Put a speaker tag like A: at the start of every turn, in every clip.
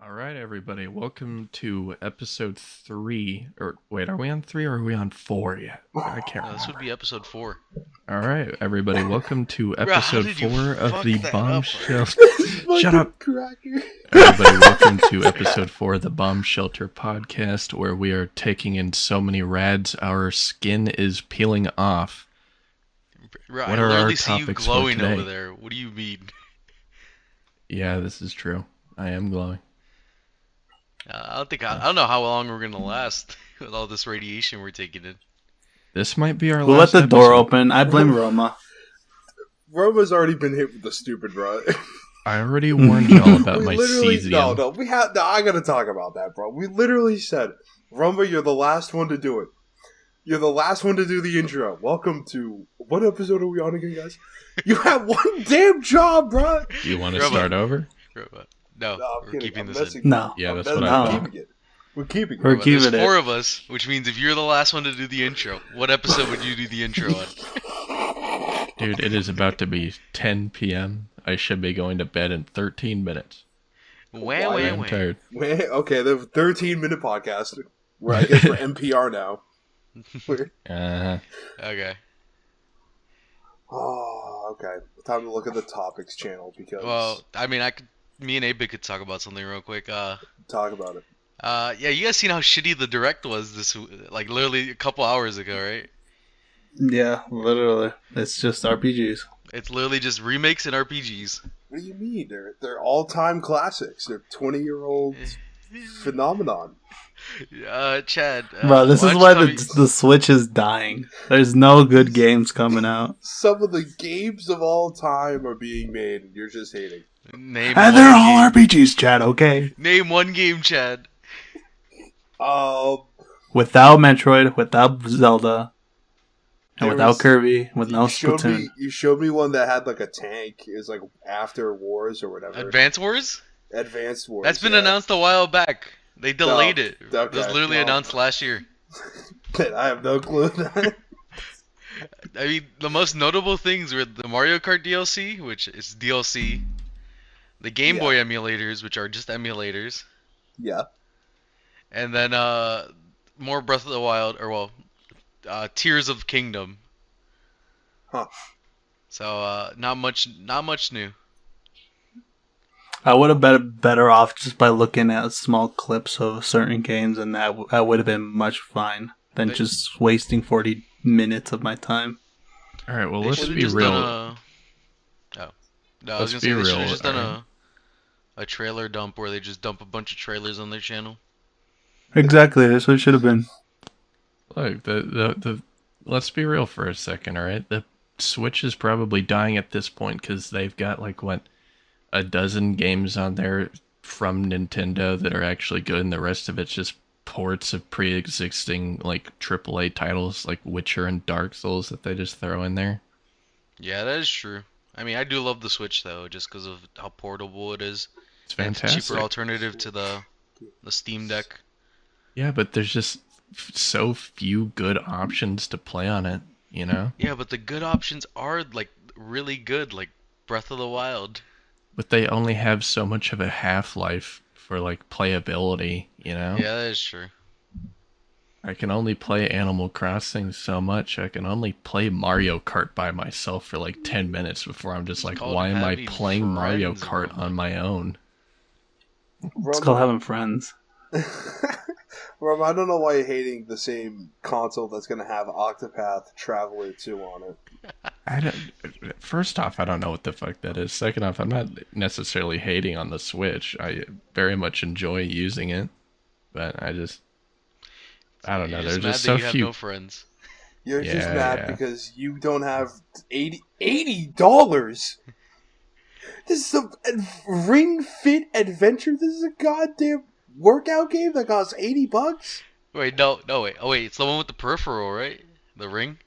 A: All right, everybody. Welcome to episode 3. Or wait, are we on 3 or are we on 4 yet? I can't
B: This would
A: remember.
B: be episode 4.
A: All right, everybody. Welcome to
B: Bro, how
A: episode
B: did you
A: 4 of
B: fuck
A: the
B: that up
A: Bombshell.
B: already?
A: Shut up.
C: Cracker.
A: Everybody, welcome to episode 4 of the Bomb Shelter podcast, where we are taking in so many rads our skin is peeling off.
B: Bro,
A: What
B: I
A: are our
B: literally see you
A: topics for
B: glowing
A: today?
B: over there. What do you mean?
A: Yeah, this is true. I am glowing.
B: I don't know how long we're gonna last with all this radiation we're taking in.
A: This might be our
D: Who let
A: last
D: the door
A: episode.
D: open? I blame Roma.
C: Roma's already been hit with the stupid, bro.
A: I already warned y'all about my cesium.
C: No, I gotta talk about that, bro. We literally said, Roma, you're the last one to do it. You're the last one to do the intro. Welcome to, what episode are we on again, guys? You have one damn job, bro.
A: Do you want to
B: Robot.
A: start over?
B: No,
C: No, I'm
B: we're
C: kidding.
B: keeping
C: I'm
B: this
C: messing
B: in.
D: No.
A: Yeah, that's
C: I'm
A: what I
C: messing-
A: thought.
C: keeping it. We're keeping it.
D: We're
B: Robot, there's
D: keeping it.
B: 4 of us, which means if you're the last one to do the intro, what episode would you do the intro on?
A: Dude, it is about to be 10 p.m. I should be going to bed in 13 minutes. I'm tired.
C: Okay, the 13-minute podcast. Where I guess we're NPR now.
B: Okay.
C: Oh, okay. Time to look at the topics channel because
B: Well, I mean, me and Abe could talk about something real quick.
C: talk about it.
B: Yeah, you guys seen how shitty the direct was like literally a couple hours ago, right?
D: Yeah, literally. It's just RPGs.
B: It's literally just remakes and RPGs.
C: What do you mean? They're all-time classics. They're 20-year-old phenomenon.
B: Chad.
D: Bro, this is
B: watch
D: why
B: Tommy-
D: the Switch is dying. There's no good games coming out.
C: Some of the games of all time are being made, and you're just hating.
B: Name
D: And
B: one
D: they're all
B: game.
D: RPGs, Chad, okay?
B: Name one game, Chad.
D: Without Metroid, without Zelda, and
C: There
D: without
C: was-
D: Kirby, with no
C: You
D: Splatoon.
C: showed me one that had like a tank. It was like After Wars or whatever.
B: Advance Wars?
C: Advanced Wars.
B: That's been
C: yeah.
B: announced a while back. They delayed it. It
C: okay,
B: was literally
C: well.
B: announced last year.
C: I have no clue.
B: I mean, the most notable things were the Mario Kart DLC, which is DLC, the Game
C: Yeah.
B: Boy emulators, which are just emulators,
C: Yeah.
B: and then more Breath of the Wild, Tears of Kingdom.
C: Huh.
B: So not much new.
D: I would have been better off just by looking at small clips of certain games, and that would have been much fine than
B: They-
D: just wasting 40 minutes of my time.
A: All right, well,
B: They
A: let's
B: should've
A: be
B: just
A: real.
B: done No, I was
A: Let's
B: gonna say
A: be
B: they should
A: real,
B: have just done
A: alright.
B: a trailer dump where they just dump a bunch of trailers on their channel.
D: Exactly, that's what it should have been.
A: Look, let's be real for a second, all right? The Switch is probably dying at this point because they've got like a dozen games on there from Nintendo that are actually good, and the rest of it's just ports of pre-existing like AAA titles like Witcher and Dark Souls that they just throw in there.
B: Yeah, that is true. I mean, I do love the Switch though, just because of how portable it is.
A: It's
B: And it's a
A: fantastic.
B: cheaper alternative to the Steam Deck.
A: Yeah, but there's just so few good options to play on it, you know?
B: Yeah, but the good options are like really good, like Breath of the Wild.
A: But they only have so much of a half-life for like playability, you know?
B: Yeah, that is true.
A: I can only play Animal Crossing so much. I can only play Mario Kart by myself for like 10 minutes before I'm just like,
B: called
A: why am I
B: having
A: playing Mario
B: friends,
A: Kart
B: Roman.
A: on my own?
D: It's called having friends.
C: Rob, I don't know why you're hating the same console that's going to have Octopath Traveler 2 on it.
A: First off, I don't know what the fuck that is. Second off, I'm not necessarily hating on the Switch. I very much enjoy using it, but I don't know.
B: You're
A: There's
B: just mad
A: just
B: that
A: so
B: you have
A: few.
B: no friends.
C: You're just
A: Yeah,
C: mad
A: yeah.
C: because you don't have $80. This is a Ring Fit Adventure. This is a goddamn workout game that costs $80.
B: Wait, no, wait. Oh, wait, it's the one with the peripheral, right? The ring?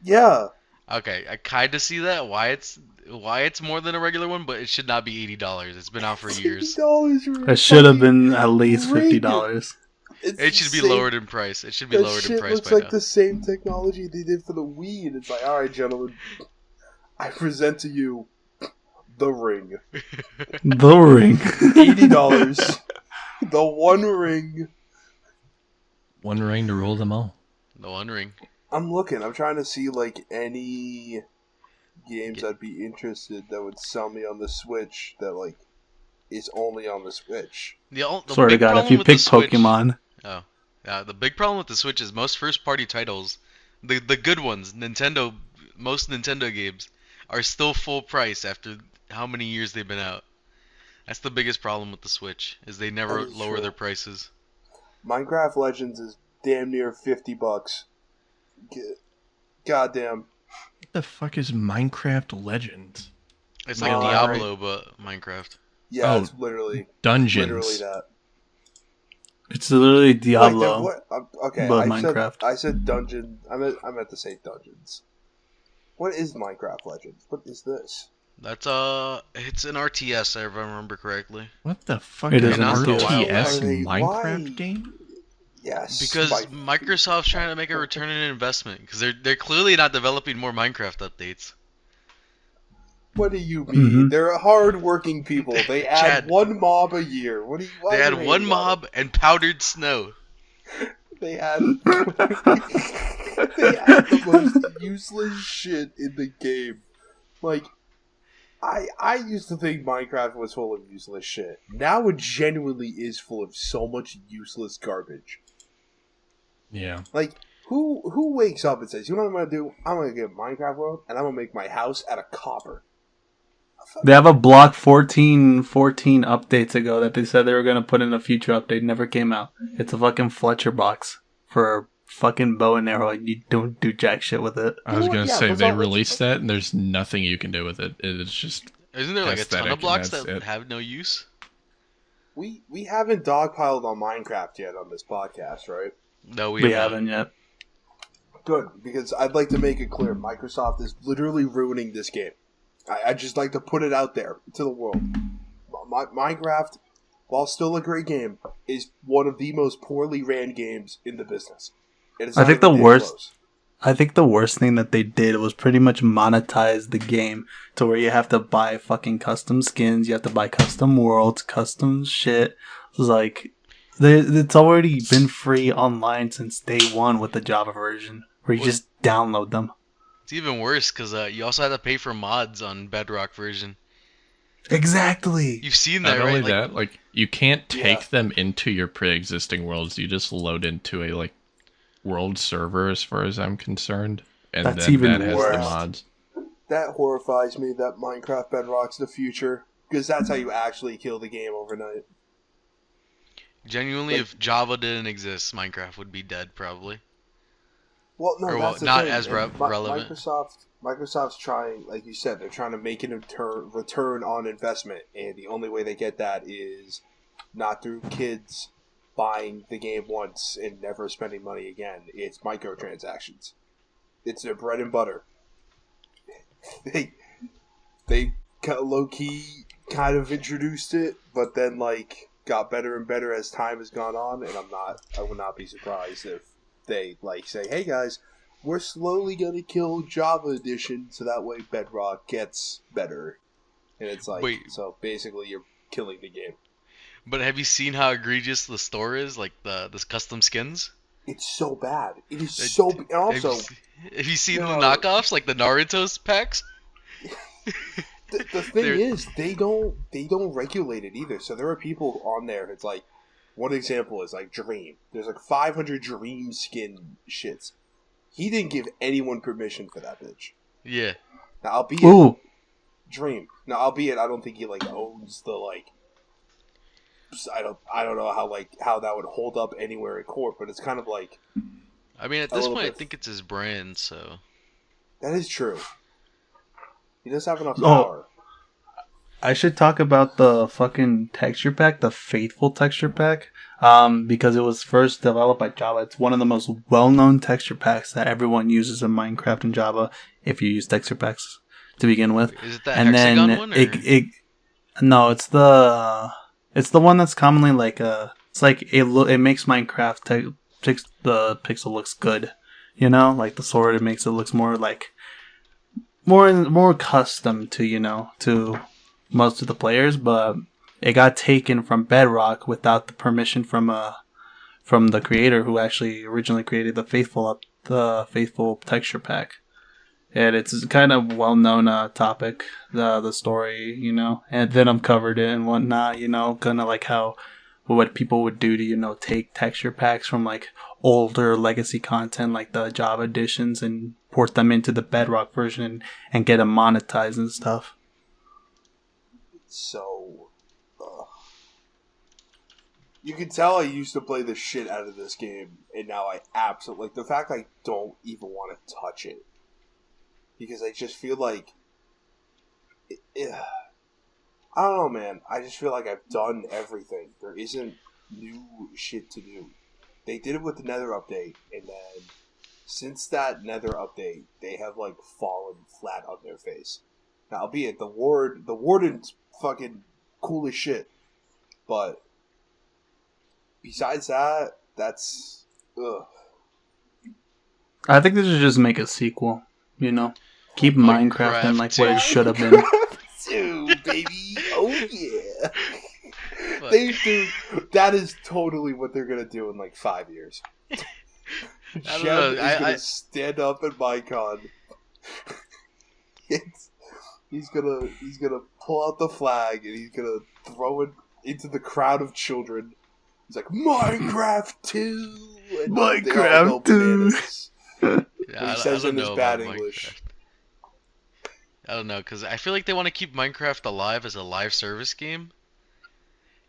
C: Yeah.
B: Okay, I kind of see that. Why it's more than a regular one, but it should not be $80. It's been out for years.
C: $80
D: It should have been at least
C: Ring.
D: $50.
B: It should be
C: the same-
B: lowered in price. It should be
C: That
B: lowered in
C: shit
B: price
C: looks
B: by
C: like
B: now.
C: the same technology they did for the Wii, and it's like, all right, gentlemen, I present to you the Ring.
D: The Ring.
C: $80. The One Ring.
A: One ring to rule them all.
B: The One Ring.
C: I'm looking. I'm trying to see like any games
B: Yeah.
C: I'd be interested that would sell me on the Switch that like is only on the Switch.
B: The
D: Swear to
B: big
D: God, if
B: problem
D: you
B: with the
D: pick
B: Switch.
D: Pokemon,
B: Oh, yeah. The big problem with the Switch is most first-party titles, the good ones, most Nintendo games, are still full price after how many years they've been out. That's the biggest problem with the Switch, is they
C: That
B: never
C: is
B: lower
C: true.
B: their prices.
C: Minecraft Legends is damn near $50. Goddamn.
A: What the fuck is Minecraft Legends?
B: It's
A: Like
B: like
A: a
B: Diablo, but Minecraft.
C: Yeah,
A: Oh,
C: it's literally
A: Dungeons.
C: that.
D: it's literally
C: Wait, then
D: Diablo,
C: what? Okay,
D: but
C: I said
D: Minecraft.
C: dungeon. I meant to say dungeons. What is Minecraft Legends? What is this?
B: That's it's an RTS if I remember correctly.
A: What the fuck
D: It
A: is
D: is
A: an
D: an RTS.
A: RTS
C: Are they-
A: Minecraft
C: why?
A: game?
C: Yes,
B: Because Microsoft's trying to make a return on investment, because they're clearly not developing more Minecraft updates.
C: What do you mean?
D: Mhm.
C: They're hard-working people. They add
B: Chad.
C: one mob a year. What do you? Why
B: They
C: are
B: had
C: you
B: one
C: hating on
B: mob and powdered snow.
C: it? They add. They add the most useless shit in the game. Like, I used to think Minecraft was full of useless shit. Now it genuinely is full of so much useless garbage.
A: Yeah.
C: Like, who wakes up and says, you know what I'm gonna do? I'm gonna get Minecraft World and I'm gonna make my house out of copper.
D: They have a block 14 updates ago that they said they were going to put in a future update. Never came out. It's a fucking Fletcher box for a fucking bow and arrow. And you don't do jack shit with it.
A: I was
C: You know what?
A: gonna
C: Yeah,
A: say
C: but
A: they
C: it's-
A: released that and there's nothing you can do with it. It's just
B: Isn't there like a ton
A: Aesthetic,
B: of blocks
A: and that's
B: that
A: it.
B: have no use?
C: We haven't dogpiled on Minecraft yet on this podcast, right?
B: No,
D: We
B: have
D: haven't yet.
C: Good, because I'd like to make it clear Microsoft is literally ruining this game. I'd just like to put it out there to the world. Minecraft, while still a great game, is one of the most poorly ran games in the business. It is
D: I
C: not
D: think
C: even
D: the
C: damn
D: worst-
C: close.
D: I think the worst thing that they did was pretty much monetize the game to where you have to buy fucking custom skins, you have to buy custom worlds, custom shit. It's like, it's already been free online since day one with the Java version, where you
B: Well,
D: just download them.
B: It's even worse because you also have to pay for mods on Bedrock version.
D: Exactly.
B: You've seen
A: not
B: that,
A: only
B: right?
A: that, like you can't take
C: Yeah.
A: them into your pre-existing worlds. You just load into a like world server, as far as I'm concerned, and
D: That's
A: then
D: even
A: that has the
D: worse.
A: mods.
C: That horrifies me that Minecraft Bedrock's the future. Because that's how you actually kill the game overnight.
B: Genuinely,
C: like-
B: if Java didn't exist, Minecraft would be dead probably.
C: Well, no,
B: Or,
C: that's
B: well,
C: the
B: not
C: thing.
B: as
C: And
B: relevant.
C: Microsoft's trying, like you said, they're trying to make an return on investment, and the only way they get that is not through kids buying the game once and never spending money again. It's microtransactions. It's their bread and butter. they low key kind of introduced it, but then like got better and better as time has gone on, and I would not be surprised if they like say, "Hey guys, we're slowly gonna kill Java Edition so that way Bedrock gets better." And it's like,
B: Wait.
C: so basically you're killing the game.
B: But have you seen how egregious the store is? Like this custom skins.
C: It's so bad. It is
B: Like,
C: so. And also,
B: have you seen the
C: there are-
B: knockoffs like the Naruto's packs?
C: the thing
B: They're-
C: is, they don't regulate it either. So there are people on there. It's like one example is like Dream. There's like 500 Dream skin shits. He didn't give anyone permission for that bitch.
B: Yeah.
C: Now, albeit
D: Ooh,
C: Dream. Now, albeit I don't think he like owns the like. I don't know how that would hold up anywhere in court, but it's kind of like
B: I mean, at
C: A
B: this
C: little
B: point, I
C: bit.
B: think it's his brand, so.
C: that is true. He does have enough
D: Oh.
C: power.
D: I should talk about the fucking texture pack, the Faithful texture pack, because it was first developed by Java. It's one of the most well-known texture packs that everyone uses in Minecraft and Java, if you use texture packs to begin with.
B: Is it that
D: And
B: hexagon
D: then
B: one? Or?
D: no, it's the one that's commonly like it's like it makes Minecraft the pixel looks good, you know, like the sword. It makes it looks more like more custom to to most of the players, but it got taken from Bedrock without the permission from the creator who actually originally created the Faithful texture pack. And it's kind of well-known topic, the story, and Venom covered it and whatnot, kind of like how what people would do to, take texture packs from like older legacy content like the Java editions and port them into the Bedrock version and get them monetized and stuff.
C: So, you can tell I used to play the shit out of this game, and now I absolutely, like, the fact I don't even want to touch it. Because I just feel like, I don't know, man. I just feel like I've done everything. There isn't new shit to do. They did it with the Nether update, and then since that Nether update, they have like fallen flat on their face. Now, albeit the warden's fucking cool as shit, but besides that, that's ugh.
D: I think they should just make a sequel, Keep Minecraft in like what it should have been.
C: Two, baby. Oh yeah.
B: But-
C: Dude, that is totally what they're gonna do in like 5 years.
B: don't know,
C: Shem is gonna stand up at Minecon. He's gonna pull out the flag and he's gonna throw it into the crowd of children. He's like, Minecraft 2! And
D: Minecraft
C: they all go
D: 2.
C: bananas.
B: Yeah,
C: When he says in his bad English.
B: Minecraft. I don't know, because I feel like they want to keep Minecraft alive as a live service game.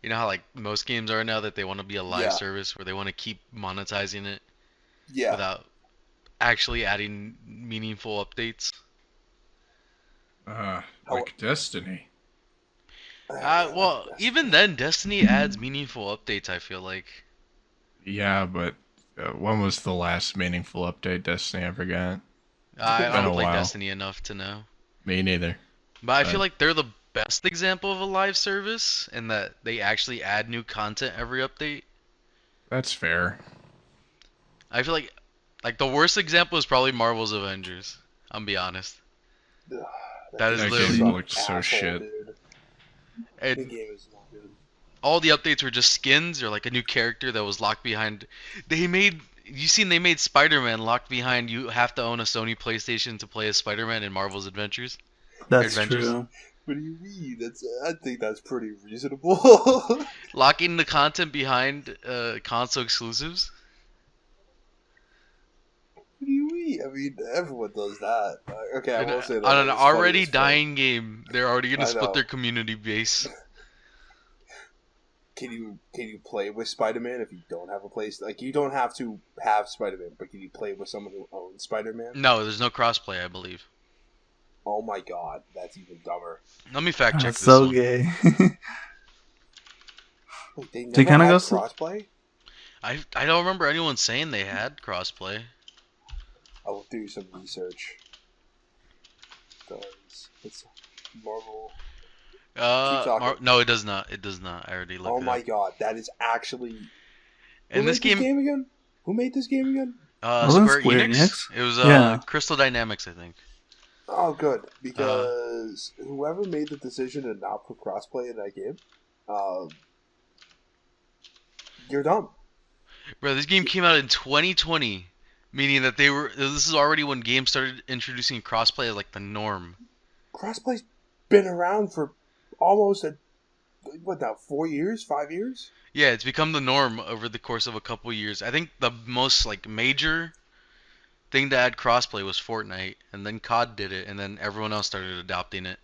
B: You know how like most games are now, that they want to be a live
C: Yeah.
B: service where they want to keep monetizing it
C: Yeah.
B: without actually adding meaningful updates.
A: Like Destiny.
B: Well, even then, Destiny adds meaningful updates, I feel like.
A: Yeah, but when was the last meaningful update Destiny ever got?
B: I
A: been a
B: don't play
A: while.
B: Destiny enough to know.
A: Me neither.
B: But I
A: But-
B: feel like they're the best example of a live service in that they actually add new content every update.
A: That's fair.
B: I feel like the worst example is probably Marvel's Avengers. I'm be honest. That is
A: That
B: literally
A: game looked so shit.
C: Dude.
B: and
C: The game is not good.
B: all the updates were just skins or like a new character that was locked behind. They made Spider-Man locked behind. You have to own a Sony PlayStation to play as Spider-Man in Marvel's Adventures.
D: That's
B: Adventures.
D: true.
C: What do you mean? I think that's pretty reasonable. What
B: Locking the content behind console exclusives.
C: do you mean? I mean, everyone does that. Okay, I
B: And,
C: won't say that.
B: on an
C: It's funny
B: already
C: as fuck.
B: dying game, they're already gonna
C: I
B: split
C: know.
B: their community base.
C: Can you play with Spider-Man if you don't have a place? Like, you don't have to have Spider-Man, but can you play with someone who owns Spider-Man?
B: No, there's no crossplay, I believe.
C: Oh my god, that's even dumber.
B: Let me fact check
D: That's
B: this
D: so
B: one.
D: gay.
C: Wait, they
D: So
C: never
D: it kinda
C: had
D: goes to-
C: crossplay?
B: I don't remember anyone saying they had crossplay.
C: I will do some research. Because it's Marvel. talking.
B: No, it does not. It does not. I already looked.
C: Oh
B: it
C: my
B: up.
C: god, that is actually.
B: And
C: Who
B: this
C: made
B: game,
C: again? Who made this game again?
D: Wasn't
B: Square
D: Square
B: Enix.
D: Enix?
B: It was
D: Yeah.
B: Crystal Dynamics, I think.
C: Oh, good, because whoever made the decision to not put crossplay in that game, you're dumb.
B: Bro, this game came out in 2020, meaning that they were. This is already when games started introducing crossplay as like the norm.
C: Crossplay's been around for almost 4 years, 5 years?
B: Yeah, it's become the norm over the course of a couple years. I think the most like major thing to add crossplay was Fortnite, and then COD did it, and then everyone else started adopting it.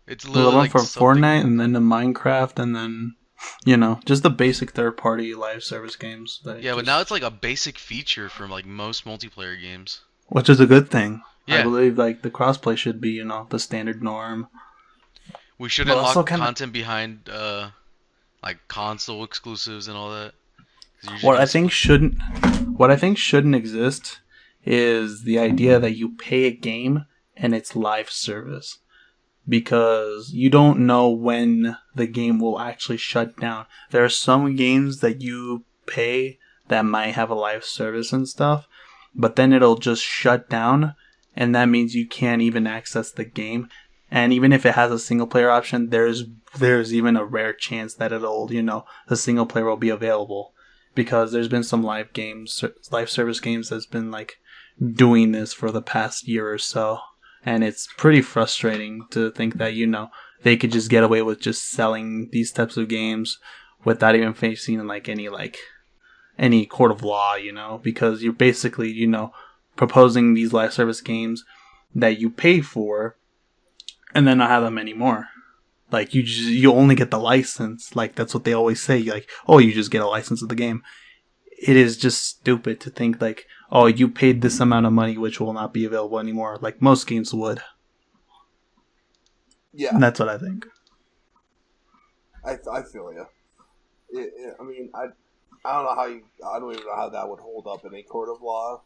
B: It's
D: We
B: literally
D: went
B: like
D: from
B: something-
D: Fortnite and then to Minecraft and then, just the basic third-party live service games.
B: Yeah, but now it's like a basic feature for like most multiplayer games.
D: which is a good thing. I
B: Yeah.
D: believe like the crossplay should be, the standard norm.
B: We should
D: But
B: unlock
D: also kinda-
B: content behind like console exclusives and all that. 'Cause you're just
D: What
B: gonna
D: I think shouldn't exist is the idea that you pay a game and it's live service. Because you don't know when the game will actually shut down. There are some games that you pay that might have a live service and stuff, but then it'll just shut down, and that means you can't even access the game. And even if it has a single player option, there's even a rare chance that the single player will be available, because there's been some live service games that's been like doing this for the past year or so, and it's pretty frustrating to think that they could just get away with just selling these types of games without even facing any court of law, because you're basically proposing these live service games that you pay for and then not have them anymore. Like you only get the license. Like that's what they always say. Like, oh, you just get a license of the game. It is just stupid to think like, oh, you paid this amount of money, which will not be available anymore. Like most games would.
C: Yeah,
D: And that's what I think.
C: I feel you. I mean, I don't know I don't even know how that would hold up in a court of law.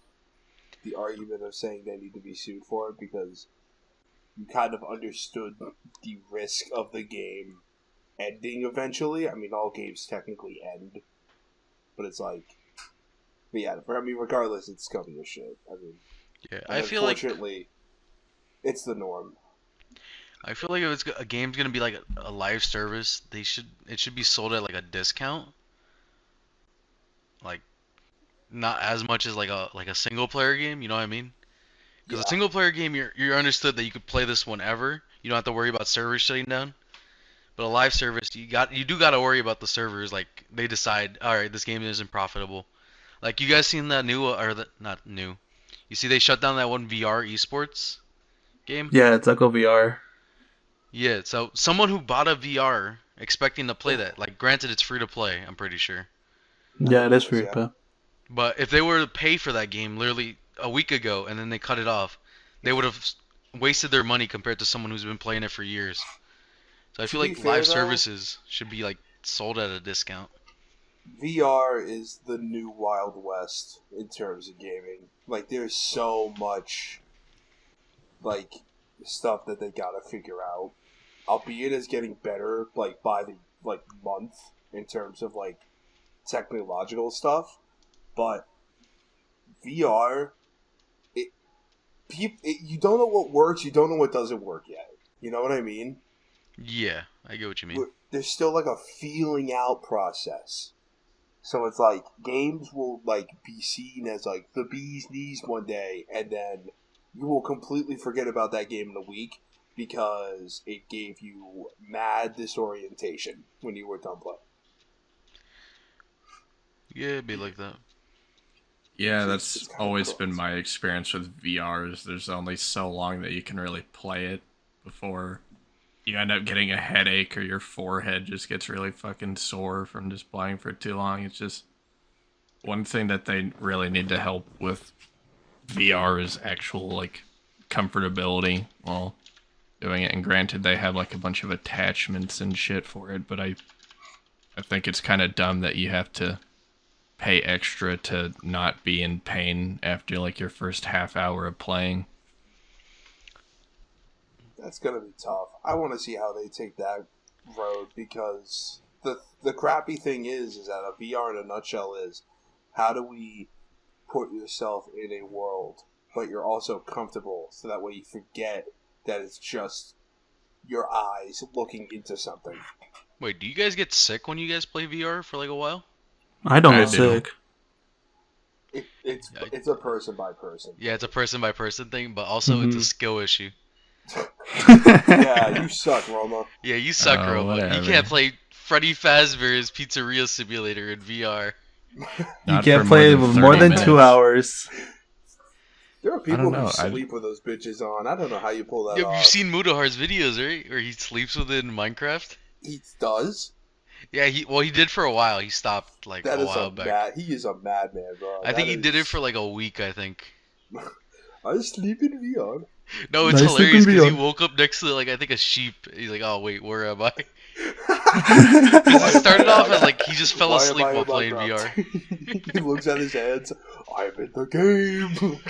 C: The argument of saying they need to be sued for it, because you kind of understood the risk of the game ending eventually. I mean, all games technically end, but it's like, but yeah, regardless, it's scummy as shit. I mean,
B: Yeah,
C: and unfortunately, it's the norm.
B: I feel like if a game's gonna be like a live service, it should be sold at like a discount, like not as much as like a single player game. You know what I mean? Because a
C: Yeah,
B: single player game, you're understood that you could play this whenever. You don't have to worry about servers shutting down. But a live service, you do gotta worry about the servers. Like they decide, all right, this game isn't profitable. Like you guys seen that new or not new? You see they shut down that one VR esports game.
D: Yeah, it's Echo VR.
B: Yeah, so someone who bought a VR expecting to play that, like granted it's free to play, I'm pretty sure.
C: I
D: Yeah,
C: think
D: it
C: it
D: is
C: is.
D: free,
C: Yeah,
D: but
B: But if they were to pay for that game literally a week ago and then they cut it off, they would have wasted their money compared to someone who's been playing it for years. So I
C: to
B: feel
C: be
B: like live
C: fair though,
B: services should be like sold at a discount.
C: VR is the new Wild West in terms of gaming. Like, there's so much like stuff that they gotta figure out. Albeit it's getting better like by the month in terms of like technological stuff, but VR, it, you don't know what works, you don't know what doesn't work yet. You know what I mean?
B: Yeah, I get what you mean.
C: There's still like a feeling out process. So it's like games will like be seen as like the bee's knees one day, and then you will completely forget about that game in a week because it gave you mad disorientation when you were done playing.
B: Yeah, it'd be like that.
A: Yeah,
C: It's
A: that's
C: kind of
A: always been
C: gross.
A: my experience with VRs. There's only so long that you can really play it before you end up getting a headache or your forehead just gets really fucking sore from just playing for too long. It's just one thing that they really need to help with VR is actual like comfortability while doing it. And granted, they have like a bunch of attachments and shit for it, but I think it's kind of dumb that you have to pay extra to not be in pain after like your first half hour of playing.
C: That's gonna be tough. I want to see how they take that road, because the crappy thing is that a VR in a nutshell is, how do we put yourself in a world, but you're also comfortable, so that way you forget that it's just your eyes looking into something.
B: Wait, do you guys get sick when you guys play VR for like a while?
D: I don't
A: I
D: get
A: do.
D: sick.
B: Yeah,
C: It's a person by person.
B: yeah, it's a person by person thing, but also it's a
D: Mhm.
B: skill issue.
C: Yeah, you suck, Roma.
B: Yeah, you suck, Roma. You can't
A: Whatever.
B: play Freddy Fazbear's Pizzeria Simulator in VR.
D: You
A: Not for
D: can't
A: more
D: play it
A: than
D: with more
A: 30
D: than 2
A: minutes.
D: hours.
C: There are
A: I don't
C: people who
A: know.
C: sleep with those bitches on. I don't know how you pull that
B: Yo, you've
C: off.
B: seen Mudahar's videos, right? Where he sleeps with it in Minecraft?
C: He does.
B: Yeah, he did for a while. He stopped like
C: That
B: a
C: is
B: while
C: a
B: back.
C: mad. He is a madman, bro.
B: I think
C: That
B: he did it
C: is.
B: for like a week, I think.
C: I sleep in VR.
B: No, it's
D: Nice sleeping
B: hilarious because he
D: beyond.
B: woke up next to like I think a sheep. He's like, "Oh wait, where am I?" Because
C: Why
B: it
C: am I
B: started
C: in
B: off
C: my?
B: as like he just fell
C: Why am
B: asleep
C: I
B: while
C: in
B: playing VR.
C: Minecraft? He looks at his hands. I'm in the game.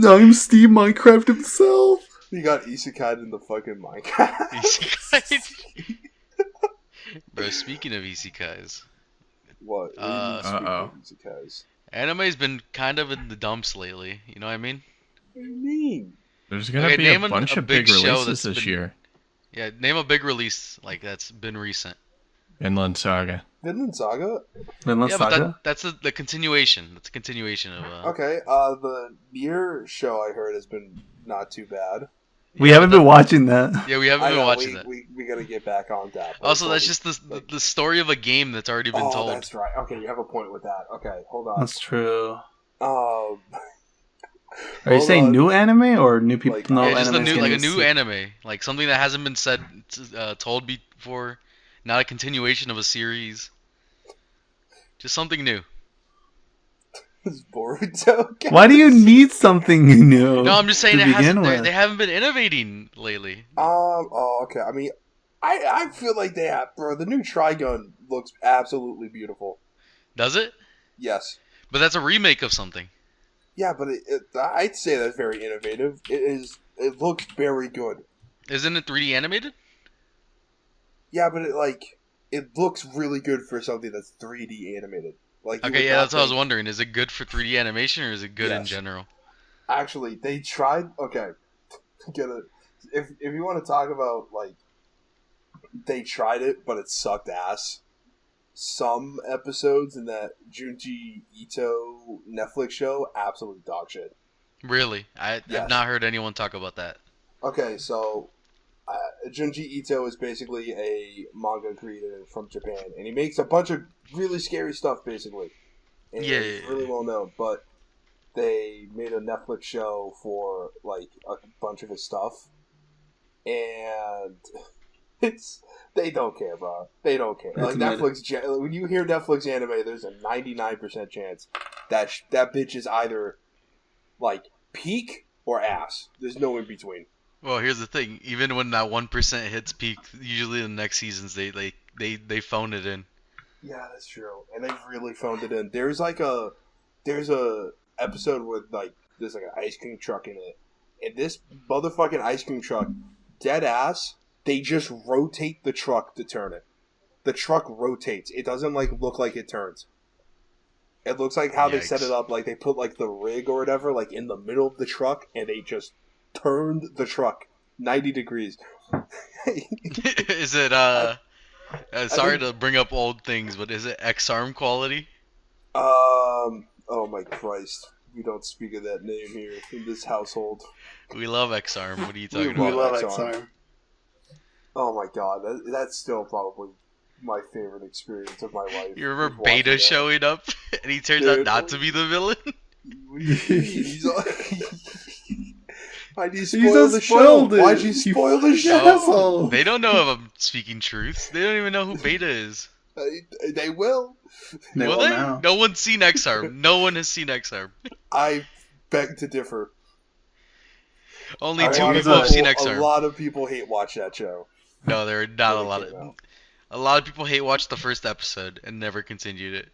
D: I'm Steve Minecraft himself.
C: He got isekai in the fucking Minecraft.
B: Isekais. Bro, speaking of isekais,
C: What? What do you mean? Speaking
A: Uh-oh.
C: of isekais?
B: anime's been kind of in the dumps lately. You know what I mean?
C: What do you mean?
A: There's gonna
B: Okay,
A: be a
B: name
A: bunch
B: a
A: of
B: big
A: big
B: show
A: releases
B: that's
A: this
B: been.
A: year.
B: Yeah, name a big release like that's been recent.
A: Vinland Saga.
C: Vinland Saga.
D: Vinland
B: Yeah, but
D: Saga.
B: that's the continuation. That's a continuation of.
C: Okay. The Nier show I heard has been not too bad.
D: We
B: Yeah, but
D: haven't been watching that.
B: Yeah, we haven't
C: I
B: been
C: know
B: watching
C: we,
B: that.
C: we gotta get back on that. But
B: Also,
C: it's
B: that's
C: only,
B: just
C: like,
B: the story of a game that's already been
C: oh,
B: told.
C: that's right. Okay, you have a point with that. Okay, hold on.
D: That's true.
C: Um,
D: Are you
C: hold
D: saying
C: on.
D: new anime or new people?
C: Like,
D: No,
B: Yeah, just a
D: anime's
B: new
D: getting
B: like a new
D: sick.
B: anime, like something that hasn't been said told before, not a continuation of a series. Just something new.
C: It's Boruto.
D: Why do you need something new?
B: No, I'm just saying
D: to
B: it
D: begin
B: hasn't.
D: with?
B: They haven't been innovating lately.
C: Oh, okay. I mean, I feel like they have, bro. The new Trigun looks absolutely beautiful.
B: Does it?
C: Yes.
B: But that's a remake of something.
C: Yeah, but I'd say that's very innovative. It is. It looks very good.
B: Isn't it 3D animated?
C: Yeah, but it looks really good for something that's 3D animated. Like, you
B: Okay,
C: would
B: yeah,
C: not
B: that's what I was
C: think-
B: wondering. Is it good for 3D animation or is it good in
C: Yes.
B: general?
C: Actually, they tried. Okay, if you want to talk about like, they tried it, but it sucked ass. Some episodes in that Junji Ito Netflix show, absolute dog shit.
B: Really? I've
C: Yes.
B: not heard anyone talk about that.
C: Okay, so Junji Ito is basically a manga creator from Japan, and he makes a bunch of really scary stuff, basically. And
B: Yeah,
C: it's
B: yeah,
C: really
B: yeah.
C: well known, but they made a Netflix show for like a bunch of his stuff, and they don't care, bro. They don't care.
D: That's
C: Like
D: meta.
C: Netflix, when you hear Netflix anime, there's a 99% chance that that bitch is either like peak or ass. There's no in between.
B: Well, here's the thing. Even when that 1% hits peak, usually in the next seasons they phone it in.
C: Yeah, that's true, and they've really phoned it in. There's a episode with like there's like an ice cream truck in it, and this motherfucking ice cream truck, dead ass. They just rotate the truck to turn it. The truck rotates. It doesn't like look like it turns. It looks like how they set
B: Yikes.
C: it up. Like they put like the rig or whatever like in the middle of the truck, and they just turned the truck 90 degrees.
B: Is it sorry to bring up old things, but is it X-Arm quality?
C: Oh my Christ. We don't speak of that name here in this household.
B: We love X-Arm. What are you talking
C: We
D: We
B: about?
D: love
C: X-Arm.
D: XR.
C: Oh my God, that's still probably my favorite experience of my life.
B: You remember
C: is watching
B: Beta
C: that.
B: showing up and he turns
C: Dude.
B: out not to be the villain?
C: What do you mean? He's why'd you
D: He's
C: spoil the show?
D: spoiled it.
C: Why'd you
D: You
C: spoil the
D: fucking
C: show?
D: asshole.
B: They don't know if I'm speaking truth. They don't even know who Beta is.
C: They will.
D: They
B: Will
D: will
B: they?
D: now.
B: No one's seen X-Arm. No one has seen X-Arm.
C: I beg to differ.
B: Only
C: A
B: two
C: lot of
B: people have seen
C: A
B: X-Arm.
C: lot of people hate watch that show.
B: No, there are not a
C: When it
B: lot
C: came
B: of.
C: out.
B: A lot of people hate watched the first episode and never continued it.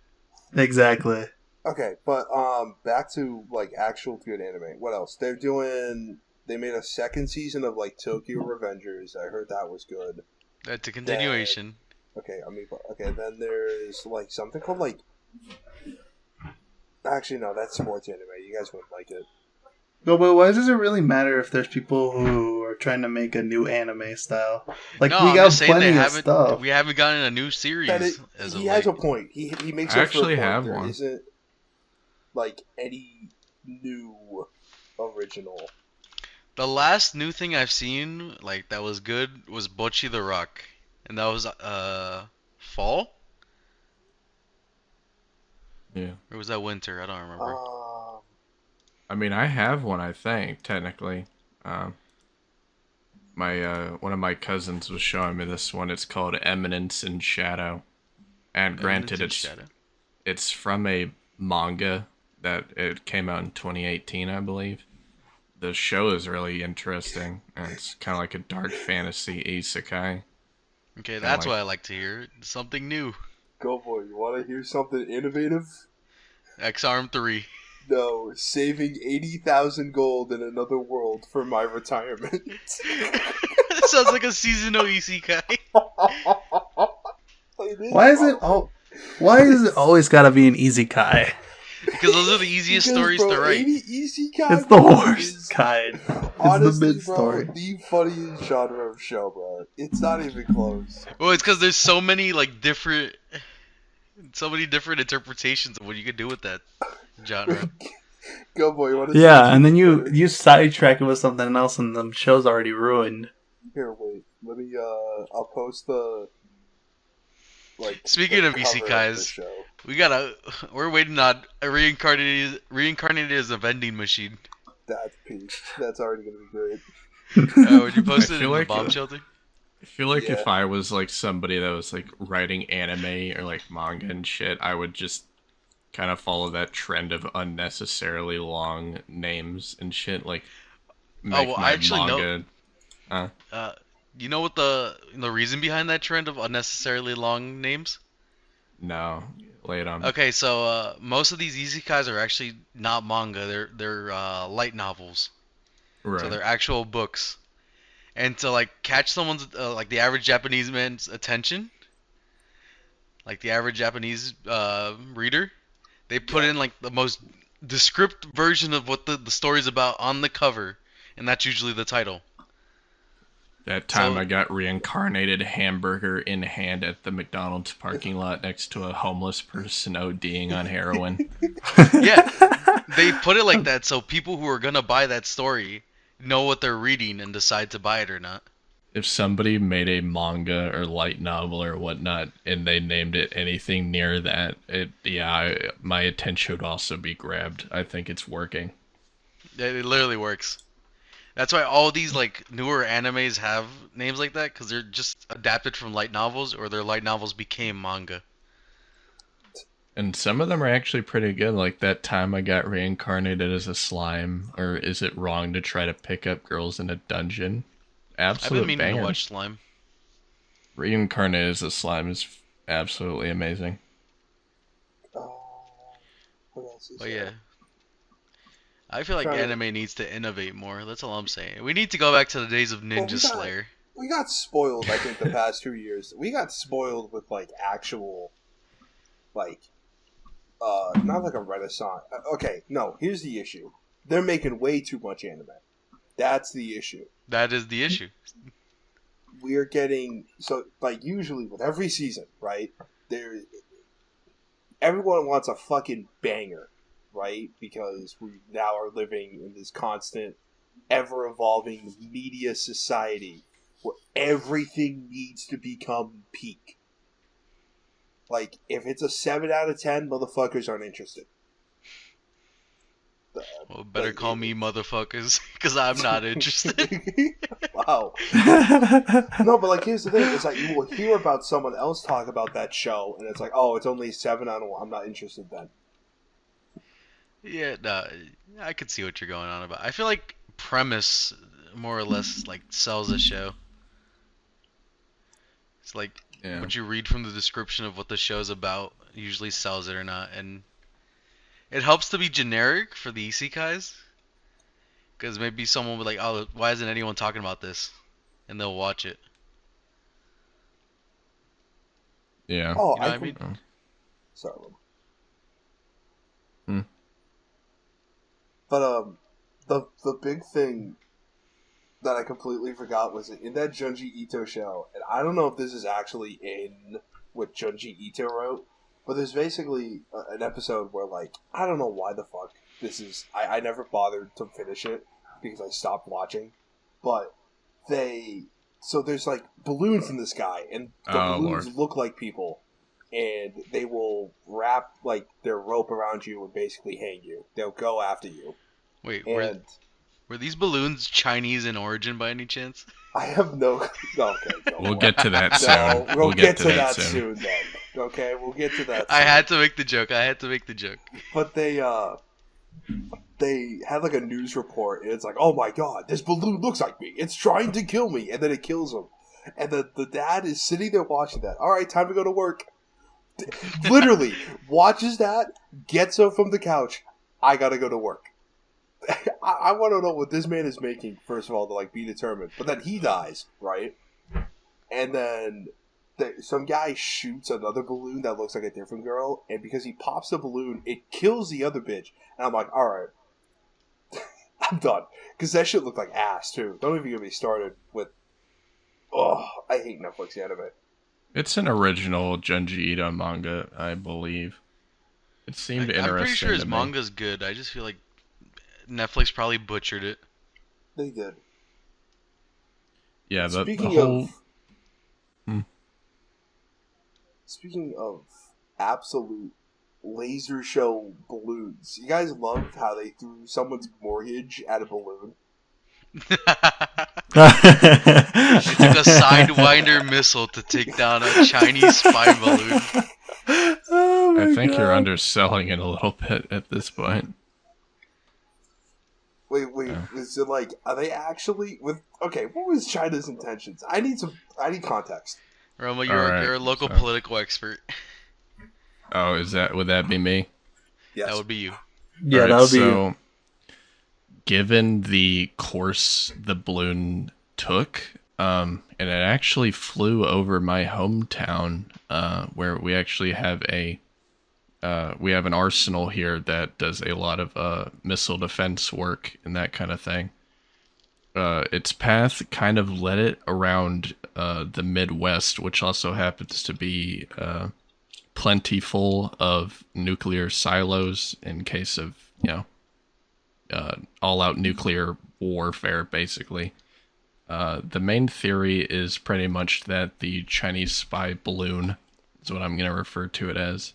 D: Exactly.
C: Okay, but back to like actual good anime. What else? They made a second season of like Tokyo Revengers. I heard that was good.
B: That's a continuation.
C: Okay, then there's like something called like. Actually, no, that's sports anime. You guys wouldn't like it.
D: No, but why does it really matter if there's people who are trying to make a new anime style? Like
B: No,
D: we
B: I'm
D: got
B: just saying they
D: plenty of
B: haven't.
D: stuff.
B: We haven't gotten a new series
C: That
B: as of
C: he has
B: late.
C: a point. He makes
A: I
C: a
A: actually
C: fair point.
A: have
C: There
A: one.
C: isn't like any new original.
B: The last new thing I've seen, like that was good, was Bocchi the Rock, and that was fall
A: Yeah.
B: or was that winter? I don't remember.
A: I mean, I have one. I think technically, my one of my cousins was showing me this one. It's called Eminence in Shadow, and granted,
B: Eminence in Shadow.
A: it's from a manga that it came out in 2018, I believe. The show is really interesting, and it's kind of like a dark fantasy isekai.
B: Okay, that's
A: like-
B: what I like to hear. Something new.
C: Go boy, you want to hear something innovative?
B: X-Arm 3.
C: No, saving 80,000 gold in another world for my retirement.
B: That sounds like a seasonal isekai.
D: Why is it always gotta be an easy kai?
B: Because those are the easiest stories
C: bro,
B: to write.
C: any isekai,
D: It's the
C: bro,
D: worst
C: is
D: kind. It's
C: honestly,
D: the mid
C: bro,
D: story.
C: the funniest genre of show, bro. It's not even close.
B: Well, it's because there's so many so many different interpretations of what you could do with that genre.
C: Go boy, you want to
D: Yeah, and then you sidetrack it with something else, and the show's already ruined.
C: Here, wait. Let me. I'll post the
B: Speaking
C: the
B: of
C: cover of the
B: isekais,
C: show.
B: we're waiting on a reincarnated as a vending machine.
C: That's peak. That's already gonna be great.
B: Would you
A: I
B: post it
A: feel
B: in the
A: like
B: bomb shelter?
A: I feel like
C: Yeah.
A: if I was like somebody that was like writing anime or like manga and shit, I would just kind of follow that trend of unnecessarily long names and shit. Like
B: Oh
A: make
B: well, I
A: my
B: actually know.
A: manga. Uh,
B: You know what the reason behind that trend of unnecessarily long names?
A: no, lay it on.
B: Okay, so most of these isekais are actually not manga. They're light novels. So
A: Right.
B: they're actual books. And to like catch someone's like the average Japanese man's attention, like the average Japanese reader, they put
C: Yeah.
B: in like the most descriptive version of what the story's about on the cover, and that's usually the title.
A: That time
B: So
A: I got reincarnated hamburger in hand at the McDonald's parking lot next to a homeless person ODing on heroin.
B: yeah, they put it like that so people who are gonna buy that story know what they're reading and decide to buy it or not.
A: If somebody made a manga or light novel or whatnot and they named it anything near that, my attention would also be grabbed. I think it's working.
B: It literally works. That's why all these like newer animes have names like that because they're just adapted from light novels or their light novels became manga.
A: And some of them are actually pretty good, like that time I got reincarnated as a slime, or is it wrong to try to pick up girls in a dungeon?
B: I've been
A: Absolute
B: meaning to
A: banger.
B: watch Slime.
A: Reincarnated as a slime is absolutely amazing.
C: What else is
B: But
C: there?
B: yeah, I feel like
C: Trying to.
B: anime needs to innovate more. That's all I'm saying. We need to go back to the days of
C: Well,
B: Ninja Slayer.
C: we got spoiled. I think the past 2 years we got spoiled with like actual like not like a renaissance. Okay, no. Here's the issue. They're making way too much anime. That's the issue.
B: That is the issue.
C: We're getting so like usually with every season, right? There, everyone wants a fucking banger, right? Because we now are living in this constant, ever evolving media society where everything needs to become peak. Like if it's a 7 out of 10, motherfuckers aren't interested.
B: Well, better
C: Like,
B: call me motherfuckers, because I'm not interested.
C: Wow. No, but like here's the thing: it's like you will hear about someone else talk about that show, and it's like, oh, it's only 7 out of 1. I'm not interested then.
B: Yeah, no, I could see what you're going on about. I feel like premise more or less like sells a show. It's like
A: Yeah.
B: what you read from the description of what the show's about usually sells it or not, and it helps to be generic for the isekais, because maybe someone will be like, "Oh, why isn't anyone talking about this?" and they'll watch it.
A: Yeah.
C: Oh,
B: You know
C: I
B: what I
C: can.
B: mean?
A: Oh.
C: Sorry.
A: Hmm.
C: But the big thing that I completely forgot was in that Junji Ito show, and I don't know if this is actually in what Junji Ito wrote, but there's basically an episode where like I don't know why the fuck this is. I never bothered to finish it because I stopped watching, but there's like balloons in the sky, and the
A: Oh
C: balloons
A: Lord.
C: look like people, and they will wrap like their rope around you and basically hang you. They'll go after you,
B: Wait,
C: and
B: were these balloons Chinese in origin by any chance?
C: I have no. Okay, go
A: We'll
C: on.
A: get to that soon.
C: No, we'll get to that
A: soon.
C: soon. Then, okay, we'll get to that.
B: I
C: soon.
B: had to make the joke. I had to make the joke.
C: But they had like a news report, and it's like, oh my god, this balloon looks like me. It's trying to kill me, and then it kills him. And the dad is sitting there watching that. All right, time to go to work. Literally watches that, gets up from the couch. I gotta go to work. I want to know what this man is making, first of all, to like be determined. But then he dies, right? And then some guy shoots another balloon that looks like a different girl, and because he pops the balloon, it kills the other bitch. And I'm like, all right, I'm done. Because that shit looked like ass, too. Don't even get me started with... Oh, I hate Netflix anime.
A: It's an original Junji Ito manga, I believe. It seemed interesting.
B: I'm pretty sure his
A: to me.
B: manga's good. I just feel like Netflix probably butchered it.
C: They did.
A: Yeah, the
C: Speaking
A: whole...
C: of... Speaking of absolute laser show balloons, you guys love how they threw someone's mortgage at a balloon?
B: It took a Sidewinder missile to take down a Chinese spy balloon.
D: Oh
A: I think
D: God.
A: you're underselling it a little bit at this point.
C: Wait, is it like, are they actually with... Okay, what was China's intentions? I need context.
B: Roma,
A: Alright,
B: you're a local
A: so-
B: political expert.
A: Oh, would that be me?
C: Yes.
B: That would be you.
D: Yeah,
A: Alright,
D: that would be.
A: so, given the course the balloon took, and it actually flew over my hometown, where we actually have an arsenal here that does a lot of missile defense work and that kind of thing. Its path kind of led it around the Midwest, which also happens to be plentiful of nuclear silos in case of, all-out nuclear warfare, basically. The main theory is pretty much that the Chinese spy balloon, is what I'm going to refer to it as,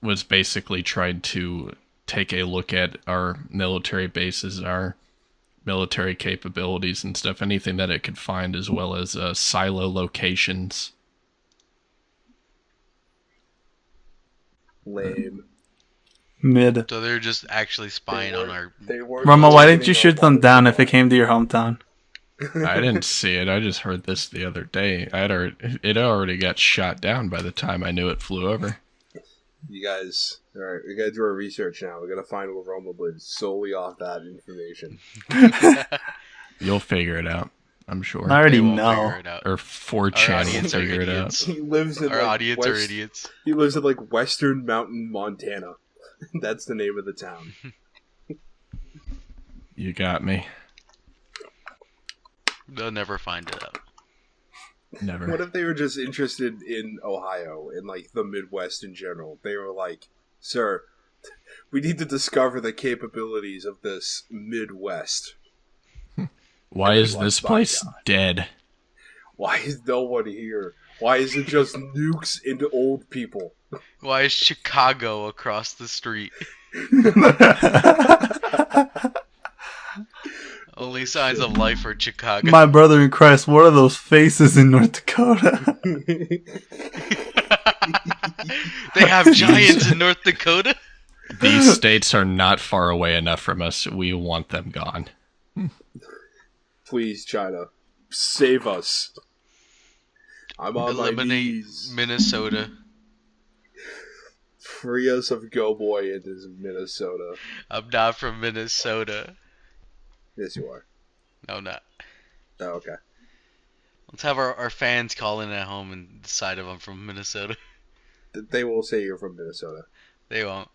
A: was basically tried to take a look at our military bases, our military capabilities and stuff, anything that it could find, as well as silo locations.
C: Lame.
D: Mid.
B: So they're just actually spying on our.
C: They weren't
D: Rama, why didn't
C: targeting
D: you shoot
C: our
D: them down if it
C: water
D: came to your hometown?
A: I didn't see it. I just heard this the other day. It already got shot down by the time I knew it flew over.
C: You guys, alright, we gotta do our research now. We gotta find where Roma lives solely off that information.
A: You'll figure it out, I'm sure.
D: I already
B: They won't
D: know.
B: figure it out.
A: Or 4chan will
B: audience are
A: figure it out.
B: idiots.
C: He lives in
B: Our
C: like
B: audience are idiots.
C: He lives in like Western Mountain, Montana. That's the name of the town.
A: You got me.
B: They'll never find it out.
A: Never.
C: What if they were just interested in Ohio and like the Midwest in general? They were like, "Sir, we need to discover the capabilities of this Midwest.
A: Why is
C: Everyone's
A: this place
C: spy guy.
A: dead?
C: Why is no one here? Why is it just nukes into old people?"
B: Why is Chicago across the street? Only signs of life are Chicago.
D: My brother in Christ, what are those faces in North Dakota?
B: They have giants in North Dakota?
A: These states are not far away enough from us. We want them gone.
C: Please, China, save us. I'm on my
B: Eliminate
C: knees.
B: Minnesota.
C: Free us of Go Boy into Minnesota.
B: I'm not from Minnesota.
C: Yes, you are.
B: No, I'm not.
C: Oh, okay.
B: Let's have our fans call in at home and decide if I'm from Minnesota.
C: They will say you're from Minnesota.
B: They won't.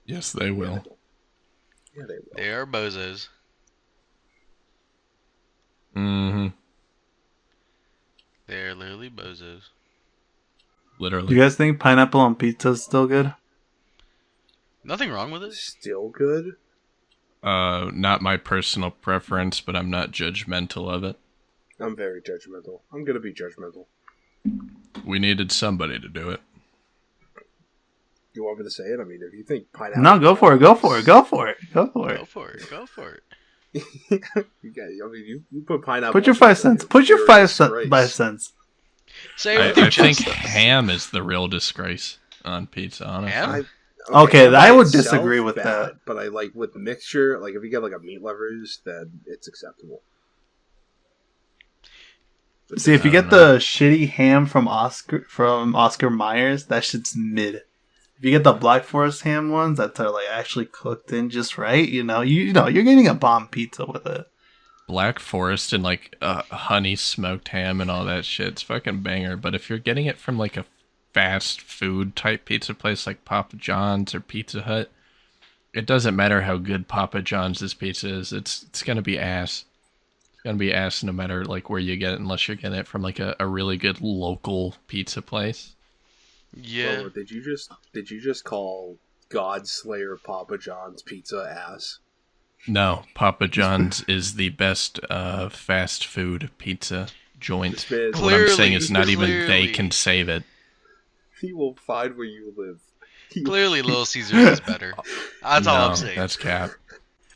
A: Yes, they will.
C: Yeah, they will.
B: They are bozos.
A: Mm-hmm.
B: They're literally bozos.
A: Literally.
D: Do you guys think pineapple on pizza is still good?
B: Nothing wrong with it.
C: Still good?
A: Not my personal preference, but I'm not judgmental of it.
C: I'm very judgmental. I'm gonna be judgmental.
A: We needed somebody to do it.
C: You want me to say it? I mean, if you think pineapple...
D: No, go for it. Go for it. Go for it. Go for it.
B: Go for it. Go for it.
C: you guys, I mean, you put pineapple...
D: Put your
C: on
D: 5
C: pizza,
D: cents.
C: it's
D: Put your
C: pure
D: 5
C: disgrace.
D: 5 cents.
B: Say it
A: I
B: with your
A: think
B: chest.
A: ham is the real disgrace on pizza, honestly.
B: Ham?
D: Okay,
C: by
D: I would
C: itself,
D: disagree with
C: bad,
D: that.
C: But I like with mixture, like if you get like a meat lovers, then it's acceptable.
D: See, if you
A: I
D: get
A: don't
D: the shitty ham from Oscar Myers, that shit's mid. If you get the Black Forest ham ones that are like actually cooked in just right, you're getting a bomb pizza with it.
A: Black Forest and like honey smoked ham and all that shit, it's fucking banger. But if you're getting it from like a fast food type pizza place like Papa John's or Pizza Hut, it doesn't matter how good Papa John's pizza is. It's gonna be ass. It's gonna be ass no matter like where you get it, unless you're getting it from like a really good local pizza place.
B: Yeah.
C: Bro, did you just call Godslayer Papa John's pizza ass?
A: No, Papa John's is the best fast food pizza joint.
C: This man,
A: What I'm saying
B: Clearly,
A: is not even they
B: clearly.
A: can save it.
C: he will find where you live.
B: Clearly, Little Caesars is better. That's all
A: No,
B: I'm saying.
A: that's cap.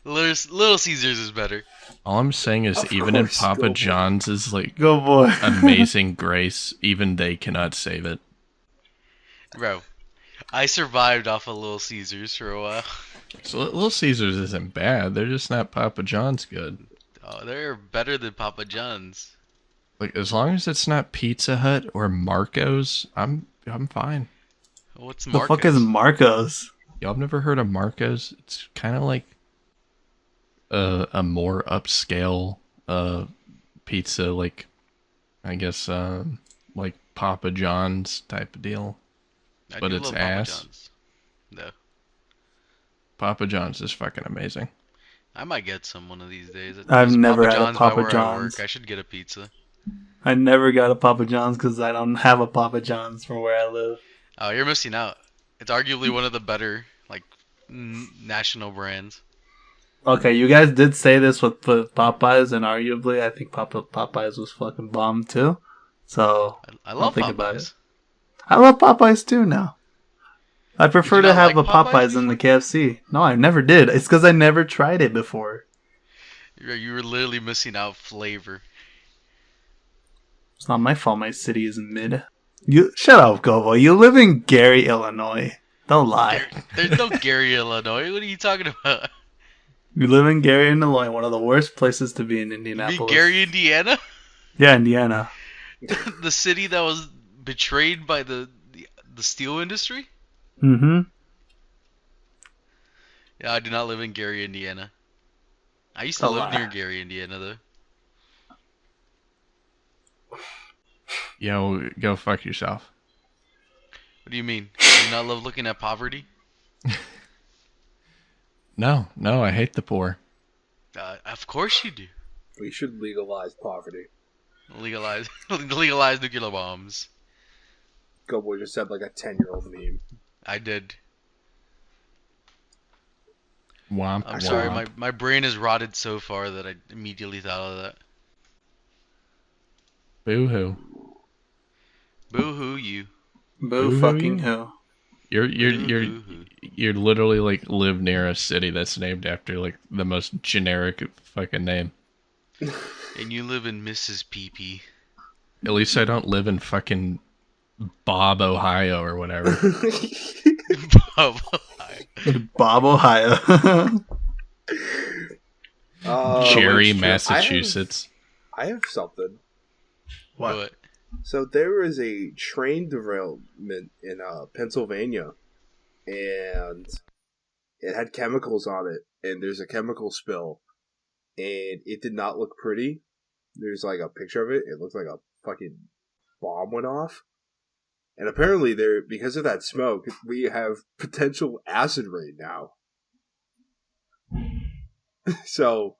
B: Little Caesars is better.
A: All I'm saying is
C: Of
A: even in
C: course,
A: Papa
C: go boy.
A: John's is like
D: Go boy.
A: amazing grace, even they cannot save it.
B: Bro, I survived off of Little Caesars for a while.
A: So Little Caesars isn't bad. They're just not Papa John's good.
B: Oh, they're better than Papa John's.
A: Like as long as it's not Pizza Hut or Marco's, I'm fine.
B: What's
D: The
B: Marcus?
D: fuck is Marcos?
A: Y'all have never heard of Marco's? It's kind of like a more upscale pizza, like I guess like Papa John's type of deal.
B: I
A: but
B: do
A: it's
B: love
A: ass.
B: Papa John's. No,
A: Papa John's is fucking amazing.
B: I might get some one of these days.
D: I've
B: There's
D: never
B: Papa
D: had a
B: John's by
D: Papa
B: where I
D: John's.
B: work. I should get a pizza.
D: I never got a Papa John's because I don't have a Papa John's from where I live.
B: Oh, you're missing out. It's arguably one of the better like national brands.
D: Okay, you guys did say this with Popeyes, and arguably, I think Popeyes was fucking bomb too. So
B: I love
D: think
B: Popeyes.
D: about it. I love Popeyes too now. I prefer
B: you
D: to
B: not
D: have
B: like
D: a
B: Popeyes
D: Popeyes than the KFC. No, I never did. It's because I never tried it before.
B: You were literally missing out flavor.
D: It's not my fault. My city is mid. You shut up, Gobo. You live in Gary, Illinois. Don't lie.
B: There's no Gary, Illinois. What are you talking about?
D: You live in Gary, Illinois, one of the worst places to be in
B: You
D: Indianapolis.
B: mean Gary, Indiana?
D: Yeah, Indiana.
B: The city that was betrayed by the steel industry?
D: Mm-hmm.
B: Yeah, I do not live in Gary, Indiana. I used to
D: Don't
B: live
D: lie.
B: near Gary, Indiana, though.
A: Yo, go fuck yourself.
B: What do you mean? Do you not love looking at poverty?
A: No, I hate the poor.
B: Of course you do.
C: We should legalize poverty.
B: Legalize nuclear bombs.
C: Go boy just said like a 10-year-old meme.
B: I did.
A: Womp.
B: I'm
A: womp.
B: sorry, my brain is rotted so far that I immediately thought of that.
A: Boo-hoo.
B: Boo-hoo you.
D: Boo
A: Boo-hoo
D: fucking
A: you.
D: who.
A: You're literally like live near a city that's named after like the most generic fucking name.
B: And you live in Mrs. PP.
A: At least I don't live in fucking Bob, Ohio or whatever.
D: Bob, Ohio.
A: Jerry,
C: True.
A: Massachusetts.
C: I have something.
B: What?
C: So there was a train derailment in Pennsylvania, and it had chemicals on it, and there's a chemical spill, and it did not look pretty. There's like a picture of it. It looked like a fucking bomb went off. And apparently there, because of that smoke, we have potential acid rain now. So,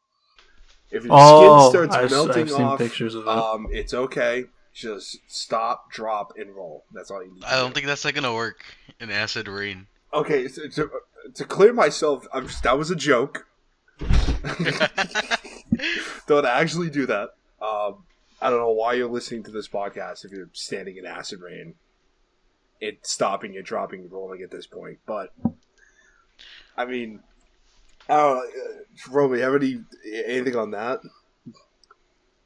C: if your skin starts melting
D: I've seen
C: off,
D: pictures of it.
C: it's okay. Just stop, drop, and roll. That's all you need.
B: I don't think that's not gonna work in acid rain.
C: Okay, so to clear myself, that was a joke. Don't actually do that. I don't know why you're listening to this podcast if you're standing in acid rain. It's stopping and dropping and rolling at this point. But, I mean, I don't know. Roby, have anything on that?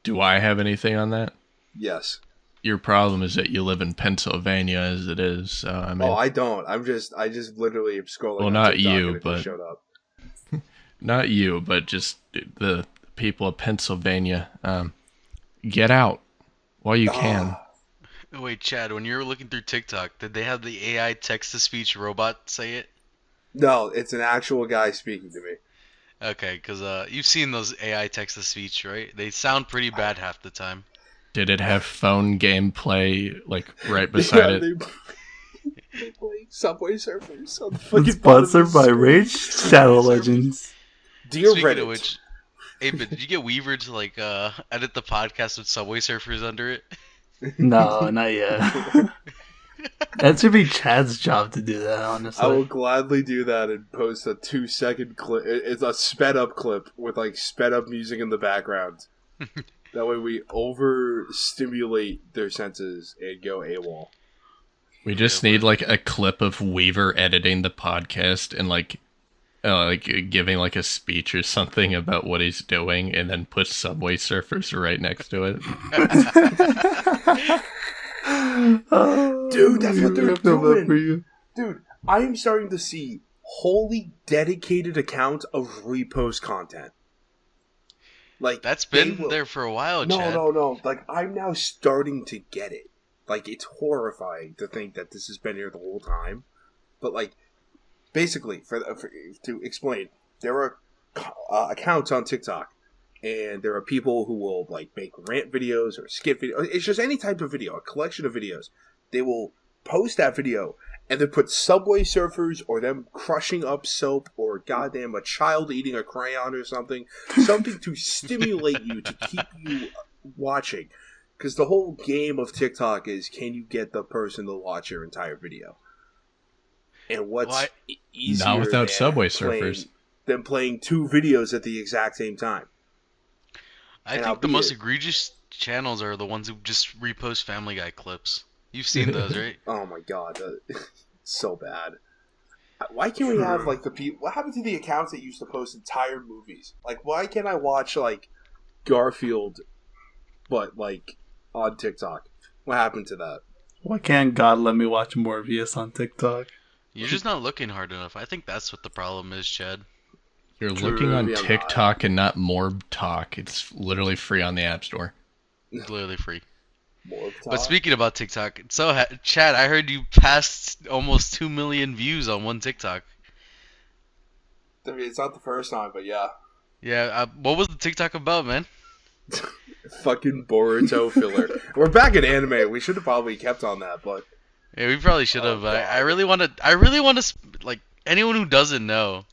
A: Do I have anything on that?
C: Yes.
A: Your problem is that you live in Pennsylvania as it is. So, I mean,
C: I don't. I just literally am scrolling.
A: Well,
C: on
A: not
C: TikTok
A: you,
C: and it just
A: but-
C: showed up.
A: not you, but just the people of Pennsylvania. Get out while you can.
B: Wait, Chad, when you were looking through TikTok, did they have the AI text-to-speech robot say it?
C: No, it's an actual guy speaking to me.
B: Okay, because you've seen those AI text-to-speech, right? They sound pretty bad half the time.
A: Did it have phone gameplay like right beside
C: Yeah,
A: it?
C: they play Subway Surfers on the
D: It's
C: fucking bottom of the
D: sponsored by
C: screen.
D: Rage Shadow Legends.
C: Dear
B: Speaking
C: Reddit.
B: of which, Abe, did you get Weaver to like edit the podcast with Subway Surfers under it?
D: No, not yet. That should be Chad's job to do that, honestly.
C: I will gladly do that and post a 2-second clip. It's a sped up clip with like sped up music in the background. That way we overstimulate their senses and go AWOL.
A: We just need like a clip of Weaver editing the podcast and like giving like a speech or something about what he's doing, and then put Subway Surfers right next to it.
C: Dude, that's what they're
D: I feel bad
C: doing.
D: for you.
C: Dude, I am starting to see wholly dedicated accounts of repost content. Like
B: That's
C: they
B: been
C: will-
B: there for a while,
C: No,
B: Chad.
C: no. Like I'm now starting to get it. Like it's horrifying to think that this has been here the whole time. But like, basically, to explain, there are accounts on TikTok, and there are people who will like make rant videos or skit videos. It's just any type of video, a collection of videos. They will post that video and then put Subway Surfers or them crushing up soap or goddamn a child eating a crayon or something to stimulate you, to keep you watching. Because the whole game of TikTok is, can you get the person to watch your entire video? And what's easier
A: Not without
C: than
A: Subway Surfers.
C: than playing two videos at the exact same time?
B: I
C: And
B: think the most
C: albeit-
B: egregious channels are the ones who just repost Family Guy clips. You've seen those, right?
C: Oh my god, so bad. Why can't we have like the people? What happened to the accounts that used to post entire movies? Like, why can't I watch like Garfield, but like on TikTok? What happened to that?
D: Why can't God let me watch Morbius on TikTok?
B: You're just not looking hard enough. I think that's what the problem is, Chad.
A: You're
C: True,
A: looking on
C: yeah, I'm
A: TikTok and not Morb Talk. It's literally free on the App Store.
B: It's literally free.
C: More of
B: But
C: talk?
B: speaking about TikTok, Chad, I heard you passed almost 2 million views on one TikTok.
C: I mean, it's not the first time, but yeah,
B: Yeah, what was the TikTok about, man?
C: fucking Boruto filler. We're back in anime. We should have probably kept on that, but
B: Yeah, we probably should have.
C: Oh,
B: but I
C: God.
B: really want to, like, anyone who doesn't know,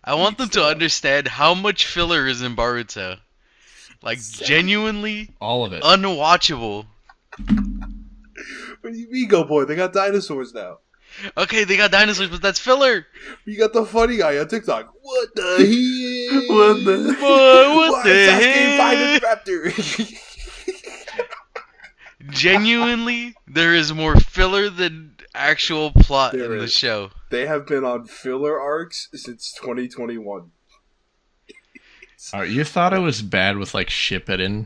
B: I want them
C: Needs
B: to
C: to know.
B: understand how much filler is in Boruto. Like, genuinely
A: All of it.
B: unwatchable.
C: what do you mean, go boy? They got dinosaurs now.
B: Okay, they got dinosaurs, but that's filler.
C: You got the funny guy on TikTok. What the hell?
D: What the-
B: Boy, what
C: Why
B: the
C: is Sasuke
B: heck?
C: fighting Raptor?
B: Genuinely, there is more filler than actual plot
C: There
B: in the
C: is.
B: show.
C: They have been on filler arcs since 2021.
A: You thought it was bad with like Shippuden,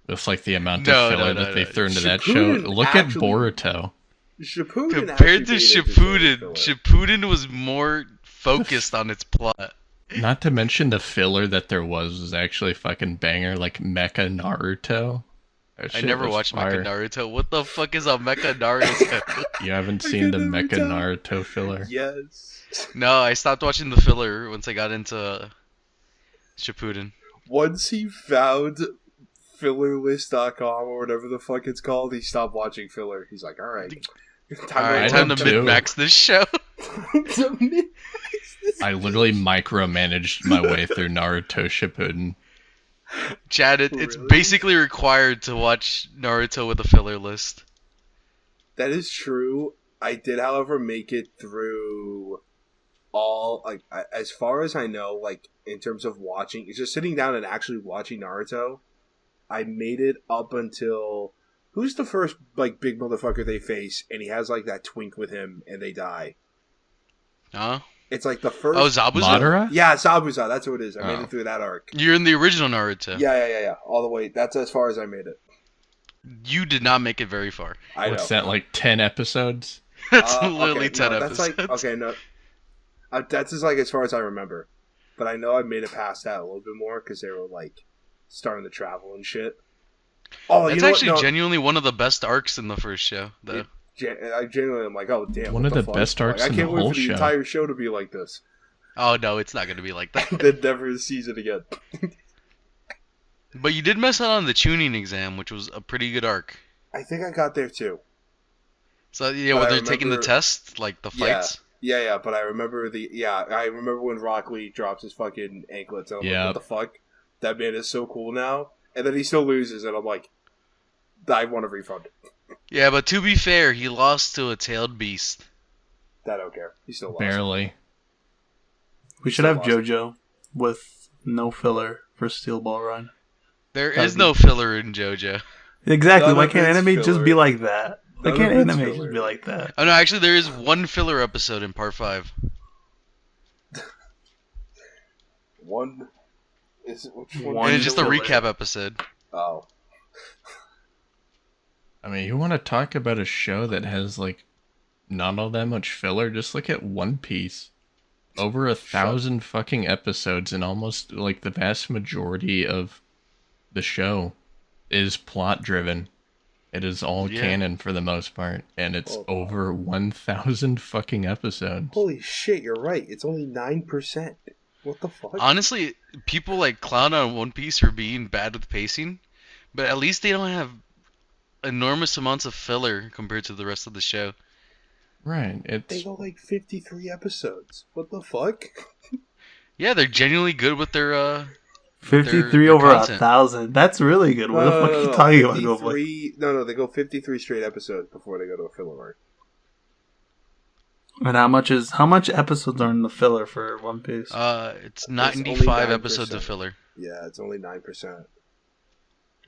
A: with like the amount
B: No,
A: of filler
B: no,
A: that they
B: no.
A: through into that show.
C: Shippuden
A: Look
C: actually-
A: at Boruto.
C: Shippuden
B: Compared to
C: actually made it
B: Shippuden,
C: filler.
B: Shippuden was more focused on its plot.
A: Not to mention the filler that there was actually fucking banger, like Mecha Naruto. That
B: I
A: shit
B: never
A: was
B: watched
A: fire.
B: Mecha Naruto. What the fuck is a Mecha Naruto?
A: You haven't seen the
C: Mecha
A: Mecha
C: Naruto.
A: Naruto filler?
C: Yes.
B: No, I stopped watching the filler once I got into Shippuden.
C: Once he found fillerlist.com or whatever the fuck it's called, he stopped watching filler. He's like, alright.
B: Alright,
A: I
B: time to
A: did too.
B: min-max this show.
A: I literally micromanaged my way through Naruto Shippuden.
B: Chad, it's
C: Really?
B: basically required to watch Naruto with a filler list.
C: That is true. I did, however, make it through all, like, as far as I know, like, in terms of watching, it's just sitting down and actually watching Naruto. I made it up until, who's the first, like, big motherfucker they face, and he has, like, that twink with him, and they die.
B: Huh?
C: It's, like, the first...
B: Oh, Zabuza?
A: Madara?
C: Yeah, Zabuza, that's what it is. I made
A: Oh.
C: it through that arc.
B: You're in the original Naruto.
C: Yeah. All the way. That's as far as I made it.
B: You did not make it very far.
C: I
A: What's
C: know.
A: that, like 10 episodes?
B: That's
C: Okay,
B: literally 10
C: no,
B: episodes.
C: That's like, okay, no. That's just like as far as I remember. But I know I made it past that a little bit more because they were like starting to travel and shit. Oh,
B: That's
C: you know
B: actually
C: what? No,
B: genuinely one of the best arcs in the first show, though.
C: I genuinely am like, oh damn.
A: One
C: what
A: of the
C: fuck?
A: best arcs
C: Like, I
A: in
C: can't
A: the
C: wait
A: whole
C: for the
A: show.
C: entire show to be like this.
B: Oh no, it's not gonna be like that.
C: then never sees it again.
B: But you did mess up on the tuning exam, which was a pretty good arc.
C: I think I got there too.
B: So yeah,
C: But
B: when
C: I
B: they're taking the
C: remember-
B: test, like the
C: Yeah.
B: fights.
C: Yeah, but I remember I remember when Rock Lee drops his fucking anklets and I'm like,
A: Yep.
C: what the fuck? That man is so cool now. And then he still loses and I'm like, I want a refund.
B: Yeah, but to be fair, he lost to a tailed beast.
C: I don't care. He still lost.
A: Barely.
D: We should have JoJo with no filler for Steel Ball Run.
B: There
D: That'd
B: is
D: be-
B: no filler in JoJo.
D: Exactly.
C: None
D: Why
C: of
D: can't
C: it's
D: anime just
C: filler.
D: be like that? Why
C: None
D: can't
C: of it's
D: anime
C: filler.
D: just be like that?
B: Oh no, actually there is one filler episode in part 5.
C: One is which one?
D: One
B: And it's just a
D: filler.
B: recap episode.
C: Oh.
A: I mean, you want to talk about a show that has like not all that much filler? Just look at One Piece. Over 1,000 fucking episodes, and almost like the vast majority of the show is plot driven. It is all
B: Yeah.
A: canon for the most part, and it's
C: Oh.
A: over 1,000 fucking episodes.
C: Holy shit, you're right. It's only 9%. What the fuck?
B: Honestly, people like clown on One Piece for being bad with pacing, but at least they don't have enormous amounts of filler compared to the rest of the show.
A: Right,
C: They
A: it's
C: go like 53 episodes. What the fuck?
B: Yeah, they're genuinely good with their
D: 53
B: their
D: over
B: content.
D: 1,000. That's really good. What the fuck are you talking about, Go Boy?
C: 53 No, they go 53 straight episodes before they go to a filler arc.
D: And how much episodes are in the filler for One Piece?
B: it's
C: only
B: 95
C: 9%.
B: episodes of filler.
C: Yeah, it's only 9%.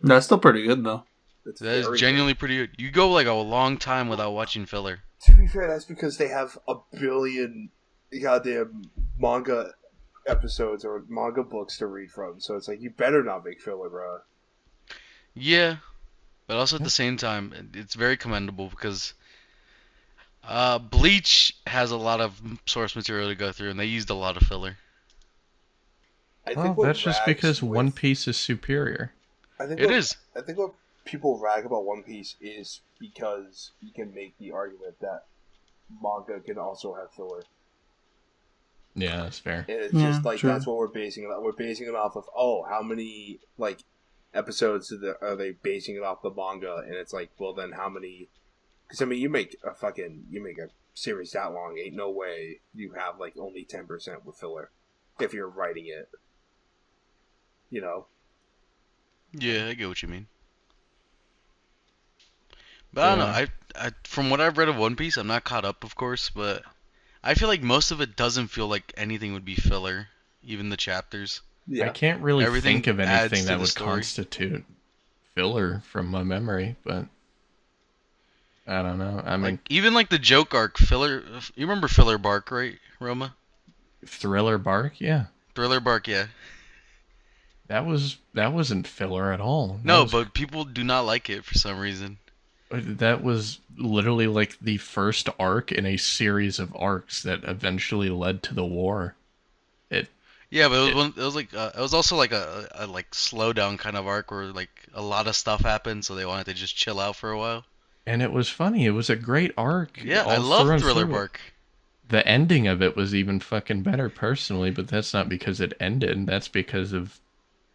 D: That's still pretty good though.
C: It's
B: That is
C: very
B: genuinely pretty good. You go like a long time without watching filler.
C: good. To be fair, that's because they have a billion goddamn manga episodes or manga books to read from. So it's like, you better not make filler, bro.
B: Yeah, but also at the same time, it's very commendable because Bleach has a lot of source material to go through, and they used a lot of filler.
C: I
A: well,
C: what
A: that's just
C: rags
A: because
C: with-
A: One Piece is superior.
C: I think
B: It
C: what-
B: is.
C: I think what people rag about One Piece is because you can make the argument that manga can also have filler.
A: Yeah, that's fair.
C: And it's
D: Yeah,
C: just like
D: true.
C: that's what we're basing it on. We're basing it off of how many like episodes are they basing it off the manga? And it's like, well, then how many? Because I mean, you make a series that long, ain't no way you have like only 10% with filler if you're writing it. You know.
B: Yeah, I get what you mean. But I don't know. I from what I've read of One Piece, I'm not caught up, of course, but I feel like most of it doesn't feel like anything would be filler, even the chapters.
C: Yeah.
A: I can't really
B: Everything
A: think of
B: adds
A: anything
B: to
A: that
B: the
A: would
B: story.
A: constitute filler from my memory, but I don't know. I mean,
B: Like even like the joke arc filler. You remember Filler Bark, right, Roma?
A: Thriller Bark, yeah,
B: Thriller Bark, yeah.
A: that wasn't filler at all. That
B: No,
A: was-
B: but people do not like it for some reason.
A: that was literally like the first arc in a series of arcs that eventually led to the war.
B: Yeah, but it was also like a like slow down kind of arc where like a lot of stuff happened, so they wanted to just chill out for a while.
A: And it was funny. It was a great arc.
B: Yeah, I
A: all
B: love
A: through and
B: Thriller
A: through.
B: Bark.
A: The ending of it was even fucking better personally, but that's not because it ended. That's because of,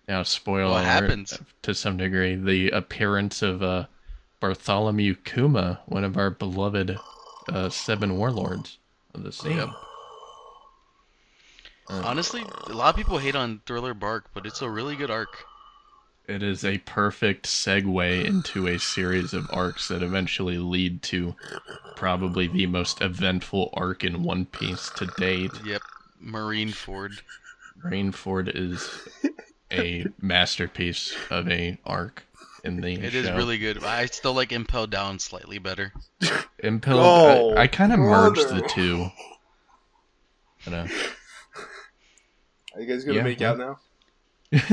A: now spoiler
B: What
A: alert,
B: happens?
A: to some degree, the appearance of Bartholomew Kuma, one of our beloved 7 warlords of the sea.
B: Yep. Honestly, a lot of people hate on Thriller Bark, but it's a really good arc.
A: It is a perfect segue into a series of arcs that eventually lead to probably the most eventful arc in One Piece to date.
B: Yep, Marineford.
A: Rainford is a masterpiece of a arc in the
B: It
A: show.
B: is really good. I still like Impel Down slightly better.
A: Impel.
C: Oh,
A: I kind of merged
C: brother.
A: the two. You know.
C: Are you guys gonna
A: Yeah,
C: make
A: yeah.
C: out now?
B: Shut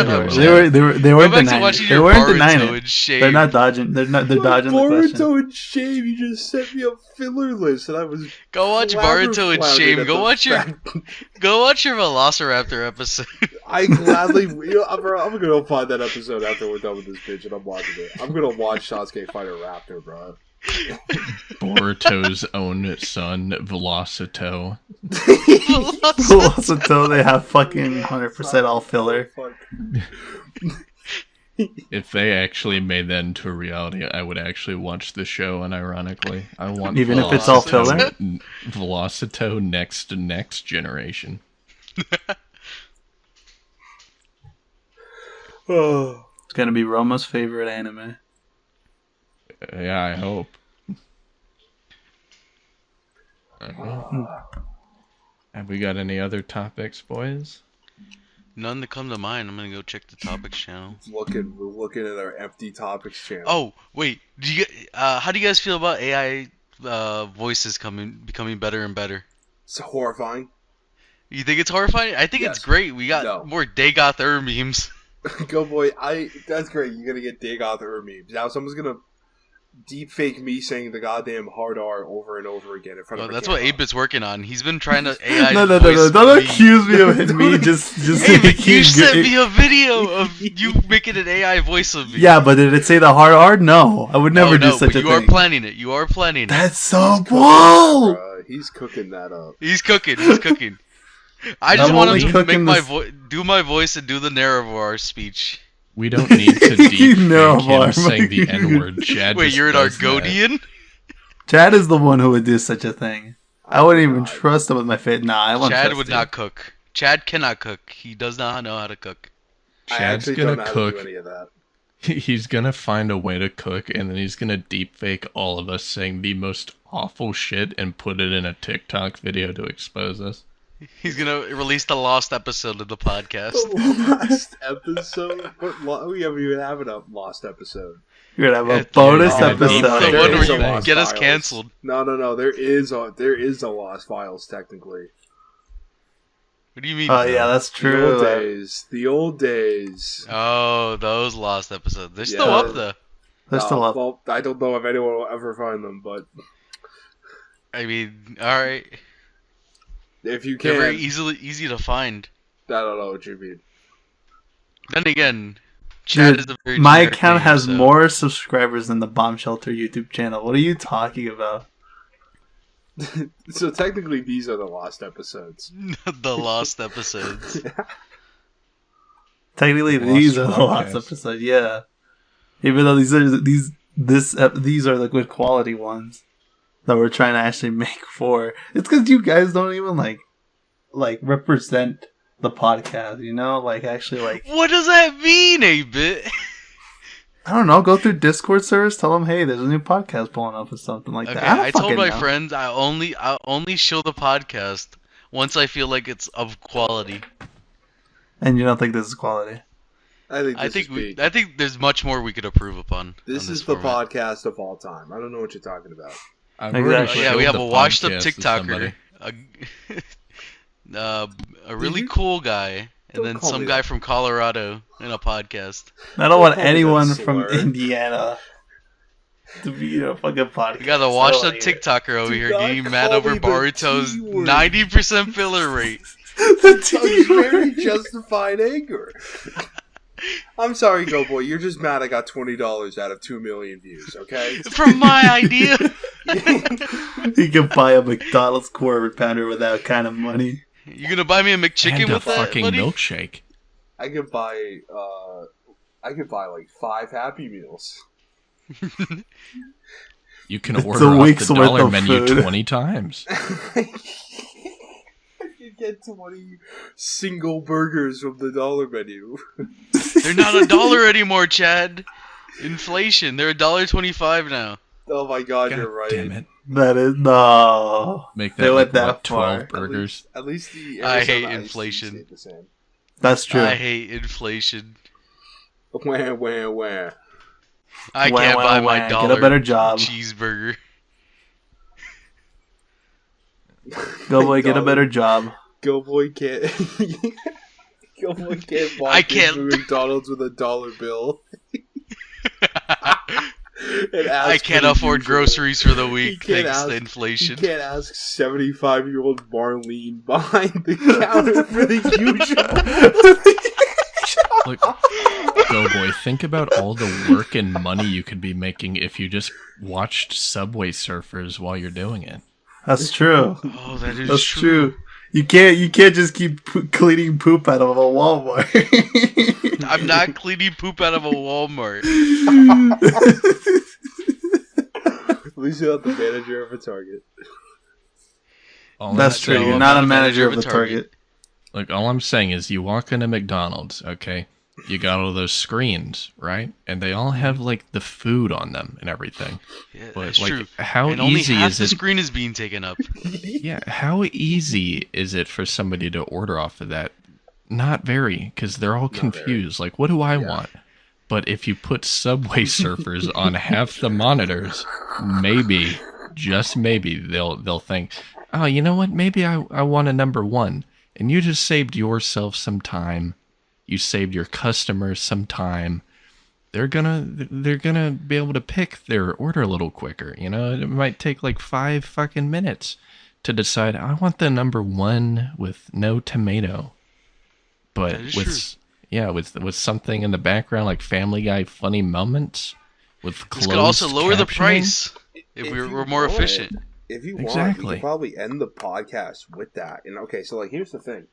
B: up,
A: Anyway,
B: Jack.
D: They weren't
B: Go back to
D: denying
B: watching
D: it. They
B: your
D: weren't denying
B: Boruto
D: it.
B: and Shame.
D: They're not dodging. They're dodging the question.
C: Boruto and Shame, you just sent me a filler list, and I was
B: Go watch Boruto and
C: flabbergasted
B: Shame.
C: at
B: Go
C: the
B: watch your
C: fact-
B: go watch your Velociraptor episode.
C: I gladly, I'm gonna find that episode after we're done with this bitch, and I'm watching it. I'm gonna watch Sasuke fight a raptor, bro.
A: Boruto's own son, Velocito.
D: Until they have fucking 100% all filler.
A: If they actually made that into a reality, I would actually watch the show. And ironically, I want
D: Even if it's all filler?
A: Velocito next generation.
C: Oh.
D: It's gonna be Roma's favorite anime.
A: Yeah, I hope. Okay. Have we got any other topics, boys?
B: None that come to mind. I'm gonna go check the topics channel.
C: We're looking at our empty topics channel.
B: Oh wait, how do you guys feel about AI voices becoming better and better?
C: It's horrifying.
B: You think it's horrifying? I think
C: Yes.
B: it's great. We got more Dagoth memes.
C: Go boy, that's great. You're gonna get Dagoth memes. Now someone's gonna deep fake me saying the goddamn hard R over and over again in front of.
B: That's what 8-Bit's working on. He's been trying to AI.
D: No,
B: voice
D: don't
B: me.
D: accuse me of me just.
B: Hey, but you sent me a video of you making an AI voice of me.
D: Yeah, but did it say the hard R? No, I would never do such
B: but
D: a
B: you
D: thing.
B: are planning it. You are planning it.
D: That's so
C: Cooking
D: whoa.
C: that, bruh. He's cooking that up.
B: He's cooking. He's cooking. I just
D: I'm
B: want
D: only
B: him to make
D: cooking
B: my
D: this-
B: do my voice and do the Nerevar speech.
A: We don't need to deep
D: No,
A: fake him
D: Mark.
A: saying the N-word. Chad
B: Wait,
A: just
B: you're an
A: does that.
B: Argonian?
D: Chad is the one who would do such a thing. I wouldn't even trust him with my face. Nah, I won't
B: Chad
D: trust
B: would
D: him.
B: not cook. Chad cannot cook. He does not know how to cook.
C: I
A: Chad's
C: actually don't
A: gonna
C: know how to
A: cook.
C: do any of that.
A: He's gonna find a way to cook, and then he's gonna deep fake all of us saying the most awful shit and put it in a TikTok video to expose us.
B: He's gonna release the lost episode of the podcast.
C: The last episode? We haven't even have a lost episode.
D: You're gonna have a
B: Yeah,
D: bonus
A: yeah,
D: episode.
A: deep
B: The
A: fake
B: one
A: it.
B: where you
A: Lost
B: get us
C: Files.
B: canceled.
C: No. There is a lost files technically.
B: What do you mean?
D: Oh yeah, that's
C: The
D: true.
C: old days. The old days.
B: Oh, those lost episodes. They're still
C: Yeah.
B: up though.
D: They're still up.
C: Well, I don't know if anyone will ever find them, but
B: I mean, alright.
C: if you
B: They're
C: can,
B: very easy to find.
C: I don't know what you mean.
B: Then again, Chad
D: Dude,
B: is a very
D: my
B: generic
D: account
B: name,
D: has
B: so-
D: more subscribers than the Bomb Shelter YouTube channel. What are you talking about?
C: So technically, these are the lost episodes.
B: the lost episodes.
D: Technically,
A: Lost
D: these are the
A: podcast.
D: last episode. Yeah, even though these are the good quality ones that we're trying to actually make for. It's because you guys don't even like represent the podcast. You know, like actually like.
B: What does that mean, 8-Bit?
D: I don't know. Go through Discord servers. Tell them, hey, there's a new podcast pulling up or something like
B: Okay,
D: that.
B: I told
D: fucking
B: my
D: know.
B: friends I only show the podcast once I feel like it's of quality.
D: And you don't think this is quality?
B: I think there's much more we could improve upon.
C: This
B: on this
C: is the
B: format.
C: podcast of all time. I don't know what you're talking about.
A: I've
D: Exactly.
A: already
B: Yeah, we
A: showed
B: have
A: the
B: a washed up
A: podcast to
B: TikToker,
A: somebody.
B: a really
C: you-
B: cool guy, and
C: Don't
B: then
C: call
B: some
C: me
B: guy
C: that.
B: from Colorado in a podcast.
D: I don't want
C: call me that
D: anyone from
C: slur.
D: Indiana to be in a fucking podcast.
B: We got a
D: I
B: washed
D: don't
B: up
D: like it.
B: TikToker over
C: Do
B: here
C: not
B: getting mad
C: call
B: over
C: me the
B: Baruto's
C: T-word.
B: 90% filler rate.
D: The
C: So it's very justified anger. I'm sorry, Go Boy. You're just mad I got $20 out of 2 million views, okay?
B: From my idea.
D: You can buy a McDonald's quarter pounder with that kind of money.
B: You gonna buy me a McChicken
A: And a
B: with that,
A: fucking
B: buddy?
A: milkshake.
C: I could buy like 5 Happy Meals.
A: You can
D: It's
A: order
D: a
A: off
D: week's
A: the
D: worth
A: dollar
D: of
A: menu
D: food.
A: 20 times.
C: I could get 20 single burgers from the dollar menu.
B: They're not $1 anymore, Chad. Inflation. They're $1.25 now.
C: Oh my god,
A: God
C: you're right.
A: damn it.
D: That is no.
A: Make
D: They
A: that
D: went
A: like,
D: that
A: what, 12
D: far.
A: burgers?
C: At least the
B: I
C: Arizona
B: hate
C: iced tea
B: inflation.
C: stayed the same.
D: That's true.
B: I hate inflation.
C: Where?
B: I
D: Wah,
B: can't
D: wah,
B: buy
D: wah.
B: my
D: Get a
B: dollar
D: better job.
B: cheeseburger.
D: Go boy, get a better job.
C: Go Boy can't. Go Boy can't buy
B: I
C: things
B: can't-
C: from McDonald's with a dollar bill. And
B: I
C: ask
B: can't
C: for the
B: afford
C: usual.
B: groceries for the
C: He
B: week
C: can't
B: thanks to
C: ask- You
B: inflation.
C: can't ask 75-year-old Marlene behind the counter for the usual.
A: Look, Doughboy, think about all the work and money you could be making if you just watched Subway Surfers while you're doing it.
D: That's true.
B: Oh, that is
D: That's
B: true.
D: true. You can't just keep cleaning poop out of a Walmart.
B: I'm not cleaning poop out of a Walmart.
C: At least you're not the manager of a Target.
A: All
D: That's
A: I'm
D: true.
A: saying-
D: You're not a manager of the Target.
A: Look, all I'm saying is you walk into McDonald's, okay? You got all those screens, right? And they all have like the food on them and everything.
B: Yeah,
A: But
B: that's
A: like,
B: true.
A: how
B: And only
A: easy
B: half
A: is
B: the
A: it?
B: screen is being taken up.
A: Yeah, how easy is it for somebody to order off of that? Not very, because they're all
C: very.
A: confused. Like, what do I want? But if you put Subway Surfers on half the monitors, maybe, just maybe, they'll think, oh, you know what? Maybe I want a number one. And you just saved yourself some time. You saved your customers some time. They're gonna be able to pick their order a little quicker. You know, it might take like 5 fucking minutes to decide. I want the number one with no tomato. But
B: That is
A: with
B: true.
A: yeah, with something in the background like Family Guy funny moments with
B: This
A: closed
B: could also lower the
A: captioning.
B: price if
C: If
B: we
C: you
B: were more
C: want it,
B: efficient.
C: If you want, we
A: Exactly.
C: could probably end the podcast with that. And okay, so like, here's the thing.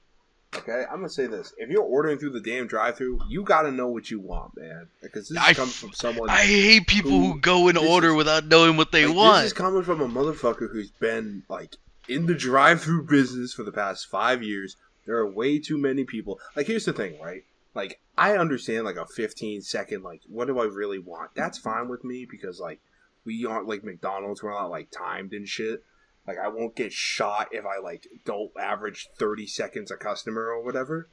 C: Okay, I'm gonna say this: if you're ordering through the damn drive-through, you gotta know what you want, man. Because this
B: I
C: comes from someone.
B: I hate people who go and
C: this
B: order
C: is-
B: without knowing what they
C: like,
B: want.
C: This is coming from a motherfucker who's been like in the drive-through business for the past 5 years. There are way too many people. Like, here's the thing, right? Like, I understand like a 15-second, like, what do I really want? That's fine with me because like we aren't like McDonald's. We're not like timed and shit. Like, I won't get shot if I like don't average 30 seconds a customer or whatever.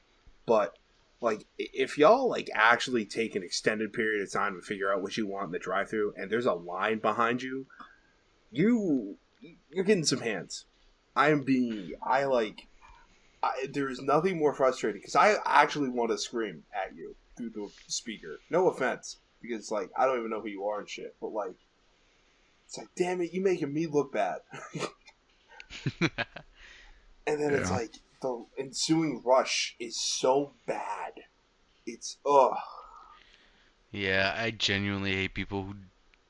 C: But like, if y'all like actually take an extended period of time to figure out what you want in the drive-through, and there's a line behind you, you're getting some hands. There's nothing more frustrating because I actually want to scream at you through the speaker. No offense, because like I don't even know who you are and shit, but like, it's like, damn it, you making me look bad. And then it's
A: Yeah.
C: like the ensuing rush is so bad. It's ugh.
B: Yeah, I genuinely hate people who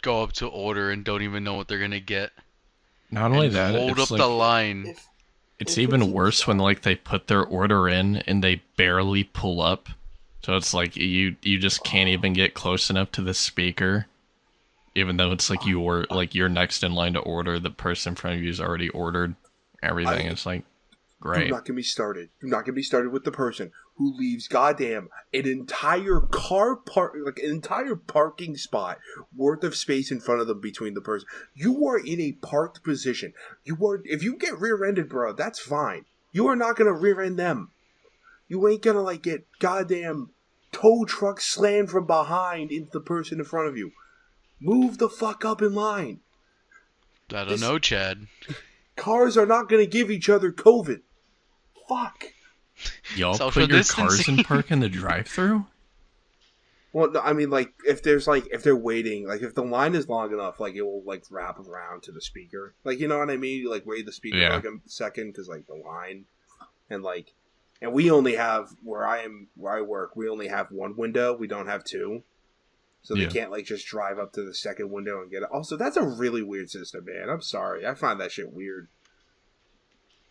B: go up to order and don't even know what they're gonna get.
A: Not only
B: And
A: that,
B: hold
A: it's
B: up
A: like
B: the line.
C: If
A: it's
C: if
A: even
C: it's
A: worse when like they put their order in and they barely pull up. So it's like you just can't even get close enough to the speaker, even though it's like you're next in line to order. The person in front of you's already ordered everything. It's like
C: Do
A: great.
C: not get me started. Do not get me started with the person who leaves goddamn an entire like an entire parking spot worth of space in front of them between the person. You are in a parked position. If you get rear-ended, bro, that's fine. You are not gonna rear-end them. You ain't gonna like get goddamn tow truck slammed from behind into the person in front of you. Move the fuck up in line.
B: I don't
C: This-
B: know, Chad.
C: Cars are not gonna give each other COVID. Fuck.
A: Y'all
B: Social
A: put your cars
B: distancing.
A: in park in the drive-through?
C: Well, no, I mean, like, if they're waiting, like, if the line is long enough, like, it will, like, wrap around to the speaker. Like, you know what I mean? You, like, wait the speaker
A: Yeah.
C: like a second, because, like, the line, and, like, and we only have, where I work, we only have one window, we don't have two. So they
A: Yeah.
C: can't, like, just drive up to the second window and get it. Also, that's a really weird system, man. I'm sorry. I find that shit weird.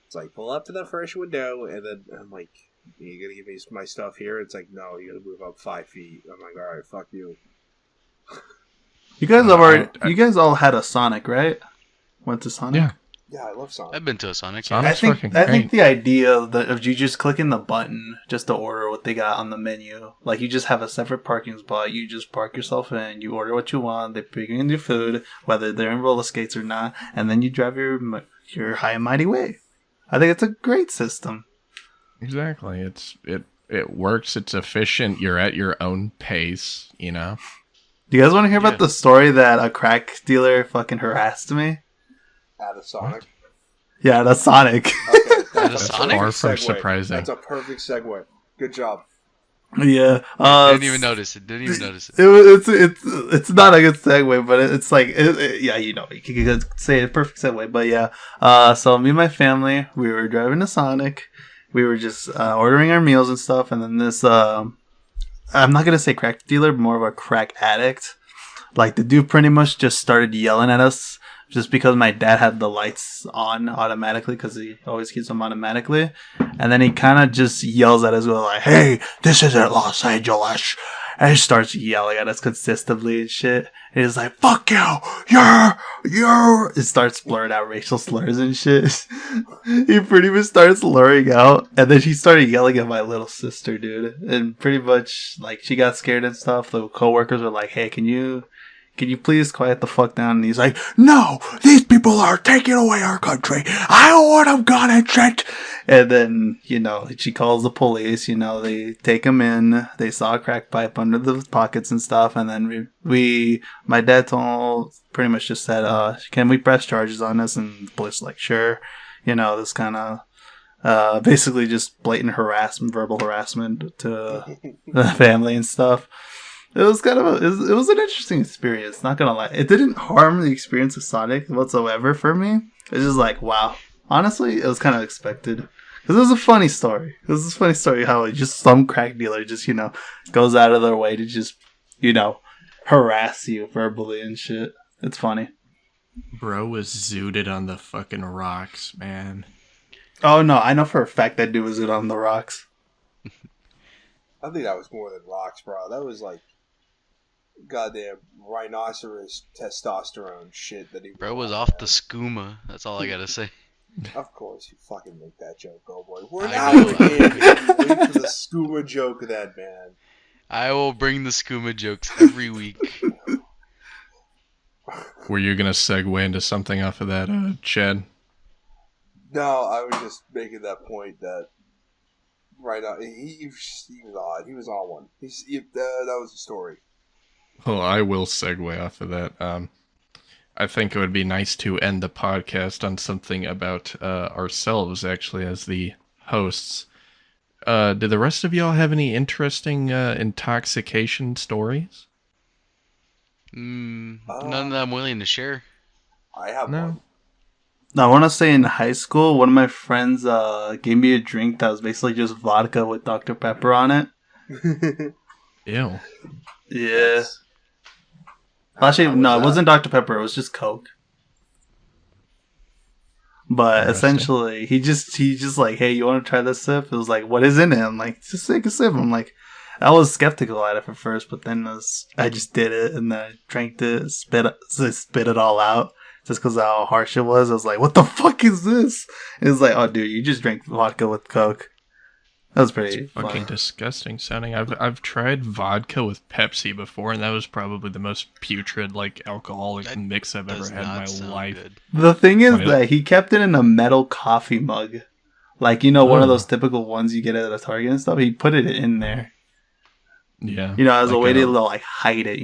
C: It's like, pull up to the first window, and then I'm like, you gonna give me my stuff here? It's like, no, you gotta move up 5 feet. I'm like, alright, fuck you.
D: You guys
A: I-
D: you guys all had a Sonic, right? Went to Sonic?
A: Yeah.
C: Yeah, I love Sonic.
B: I've been to a Sonic.
A: Sonic-
D: I think
A: fucking
D: I think
A: great.
D: the idea of you just clicking the button just to order what they got on the menu, like you just have a separate parking spot, you just park yourself in, you order what you want, they bring in your food, whether they're in roller skates or not, and then you drive your high and mighty way. I think it's a great system.
A: Exactly. It works. It's efficient. You're at your own pace. You know.
D: Do you guys want to hear
B: Yeah.
D: about the story that a crack dealer fucking harassed me?
C: Out of Sonic.
D: Yeah, that's Sonic.
C: Okay,
B: At a
C: a
B: Sonic?
A: Far
C: perfect
A: from
C: segue.
A: surprising.
C: That's a perfect segue. Good job.
D: Yeah.
B: Didn't even notice it. Didn't even notice it.
D: It's not a good segue, but it's like yeah, you know, you could say a perfect segue, but yeah. So me and my family, we were driving to Sonic. We were just ordering our meals and stuff, and then this I'm not gonna say crack dealer, but more of a crack addict. Like the dude pretty much just started yelling at us just because my dad had the lights on automatically because he always keeps them automatically, and then he kind of just yells at us with like, "Hey, this isn't Los Angeles," and he starts yelling at us consistently and shit. And he's like, "Fuck you, you're." It starts blurring out racial slurs and shit. He pretty much starts slurring out, and then he started yelling at my little sister, dude. And pretty much like she got scared and stuff. The coworkers were like, "Hey, can you please quiet the fuck down?" And he's like, "No, these people are taking away our country. I don't want them gone and shit." And then, she calls the police. They take him in. They saw a crack pipe under the pockets and stuff. And then my dad pretty much just said, "Can we press charges on this?" And the police were like, "Sure." This kind of basically just blatant harassment, verbal harassment to the family and stuff. It was it was an interesting experience, not gonna lie. It didn't harm the experience of Sonic whatsoever for me. It's just like, wow. Honestly, it was kind of expected. Because it was a funny story. It was a funny story how just some crack dealer just, goes out of their way to just, harass you verbally and shit. It's funny.
A: Bro was zooted on the fucking rocks, man.
D: Oh, no, I know for a fact that dude was it on the rocks.
C: I think that was more than rocks, bro. That was like goddamn rhinoceros testosterone shit that he.
B: Bro was off the skooma. That's all I gotta say.
C: Of course, you fucking make that joke, oh boy. We're
B: I
C: now
B: know.
C: in the game. Wait for the skooma joke of that man.
B: I will bring the skooma jokes every week.
A: Were you gonna segue into something off of that, Chad?
C: No, I was just making that point that right now he was odd. He was on one. That was the story.
A: Well, I will segue off of that. I think it would be nice to end the podcast on something about ourselves, actually, as the hosts. Did the rest of y'all have any interesting intoxication stories?
B: None that I'm willing to share.
C: I have
A: No.
C: one.
D: I want to say in high school, one of my friends gave me a drink that was basically just vodka with Dr. Pepper on it.
A: Ew.
D: Yeah. Actually, no, it wasn't Dr. Pepper. It was just Coke. But
A: Interesting.
D: essentially, he just like, "Hey, you want to try this sip?" It was like, "What is in it?" I'm like, "Just take a sip." I'm like, I was skeptical at it at first, but then I just did it, and then I drank it, spit it all out, just because of how harsh it was. I was like, "What the fuck is this?" And it was like, "Oh, dude, you just drank vodka with Coke." That was pretty
A: Fucking
D: funny.
A: disgusting sounding. I've tried vodka with Pepsi before, and that was probably the most putrid, like, alcoholic
B: That
A: mix I've ever
B: Does
A: had in
B: not
A: my
B: sound
A: life.
B: good.
D: The thing is
A: Why-
D: that he kept it in a metal coffee mug. Like, one of
A: Ugh.
D: those typical ones you get at a Target and stuff. He put it in there.
A: Yeah.
D: As a
A: like
D: way to like hide it,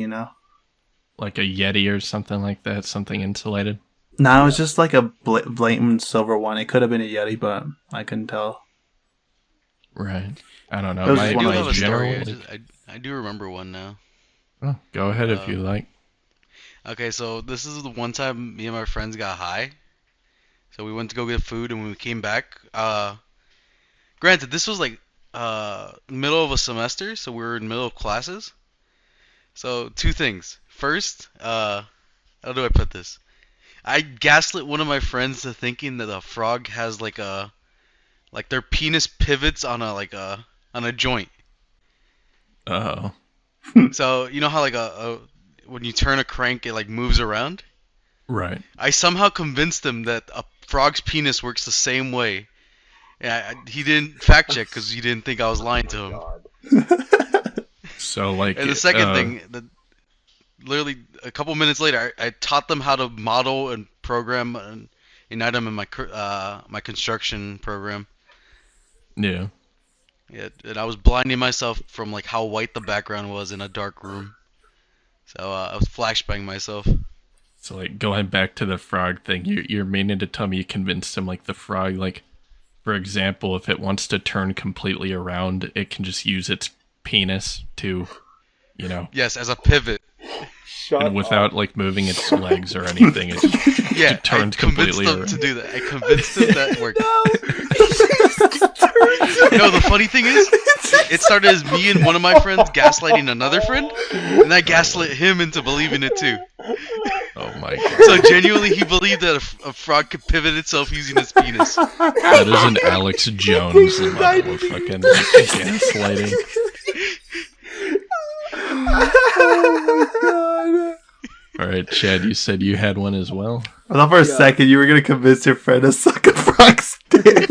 A: like a Yeti or something like that, something insulated.
D: No, it was just like a blatant silver one. It could have been a Yeti, but I couldn't tell.
A: Right. I don't know.
D: It was
B: I
D: just
B: do
D: one of
B: have a
D: those
B: story.
A: general,
B: I do remember one now.
A: Oh, go ahead if you like.
B: Okay, so this is the one time me and my friends got high. So we went to go get food, and when we came back, granted, this was like middle of a semester, so we were in middle of classes. So two things. First, how do I put this? I gaslit one of my friends to thinking that a frog has like their penis pivots on a joint.
A: Oh.
B: So you know how like when you turn a crank, it like moves around.
A: Right.
B: I somehow convinced him that a frog's penis works the same way. Yeah, he didn't fact check because he didn't think I was lying to him.
C: God.
A: So, like...
B: And the second thing, literally a couple minutes later, I taught them how to model and program an item in my construction program.
A: Yeah.
B: Yeah, and I was blinding myself from like how white the background was in a dark room. So I was flashbanging myself.
A: So, like, going back to the frog thing, you're meaning to tell me you convinced him, like, the frog, like, for example, if it wants to turn completely around, it can just use its penis to,
B: Yes, as a pivot.
C: Shut
A: and without
C: up.
A: like moving its legs or anything, it just
B: Yeah,
A: turned
B: I convinced
A: completely
B: them
A: around.
B: to do that. I convinced them that worked.
C: No.
B: No, the funny thing is, it started as me and one of my friends gaslighting another friend, and I gaslit him into believing it too.
A: Oh my god.
B: So genuinely, he believed that a frog could pivot itself using its penis.
A: That is an Alex Jones level of fucking gaslighting.
C: Oh my god.
A: Alright, Chad, you said you had one as well?
D: I thought for a second you were gonna convince your friend to suck a frog's dick.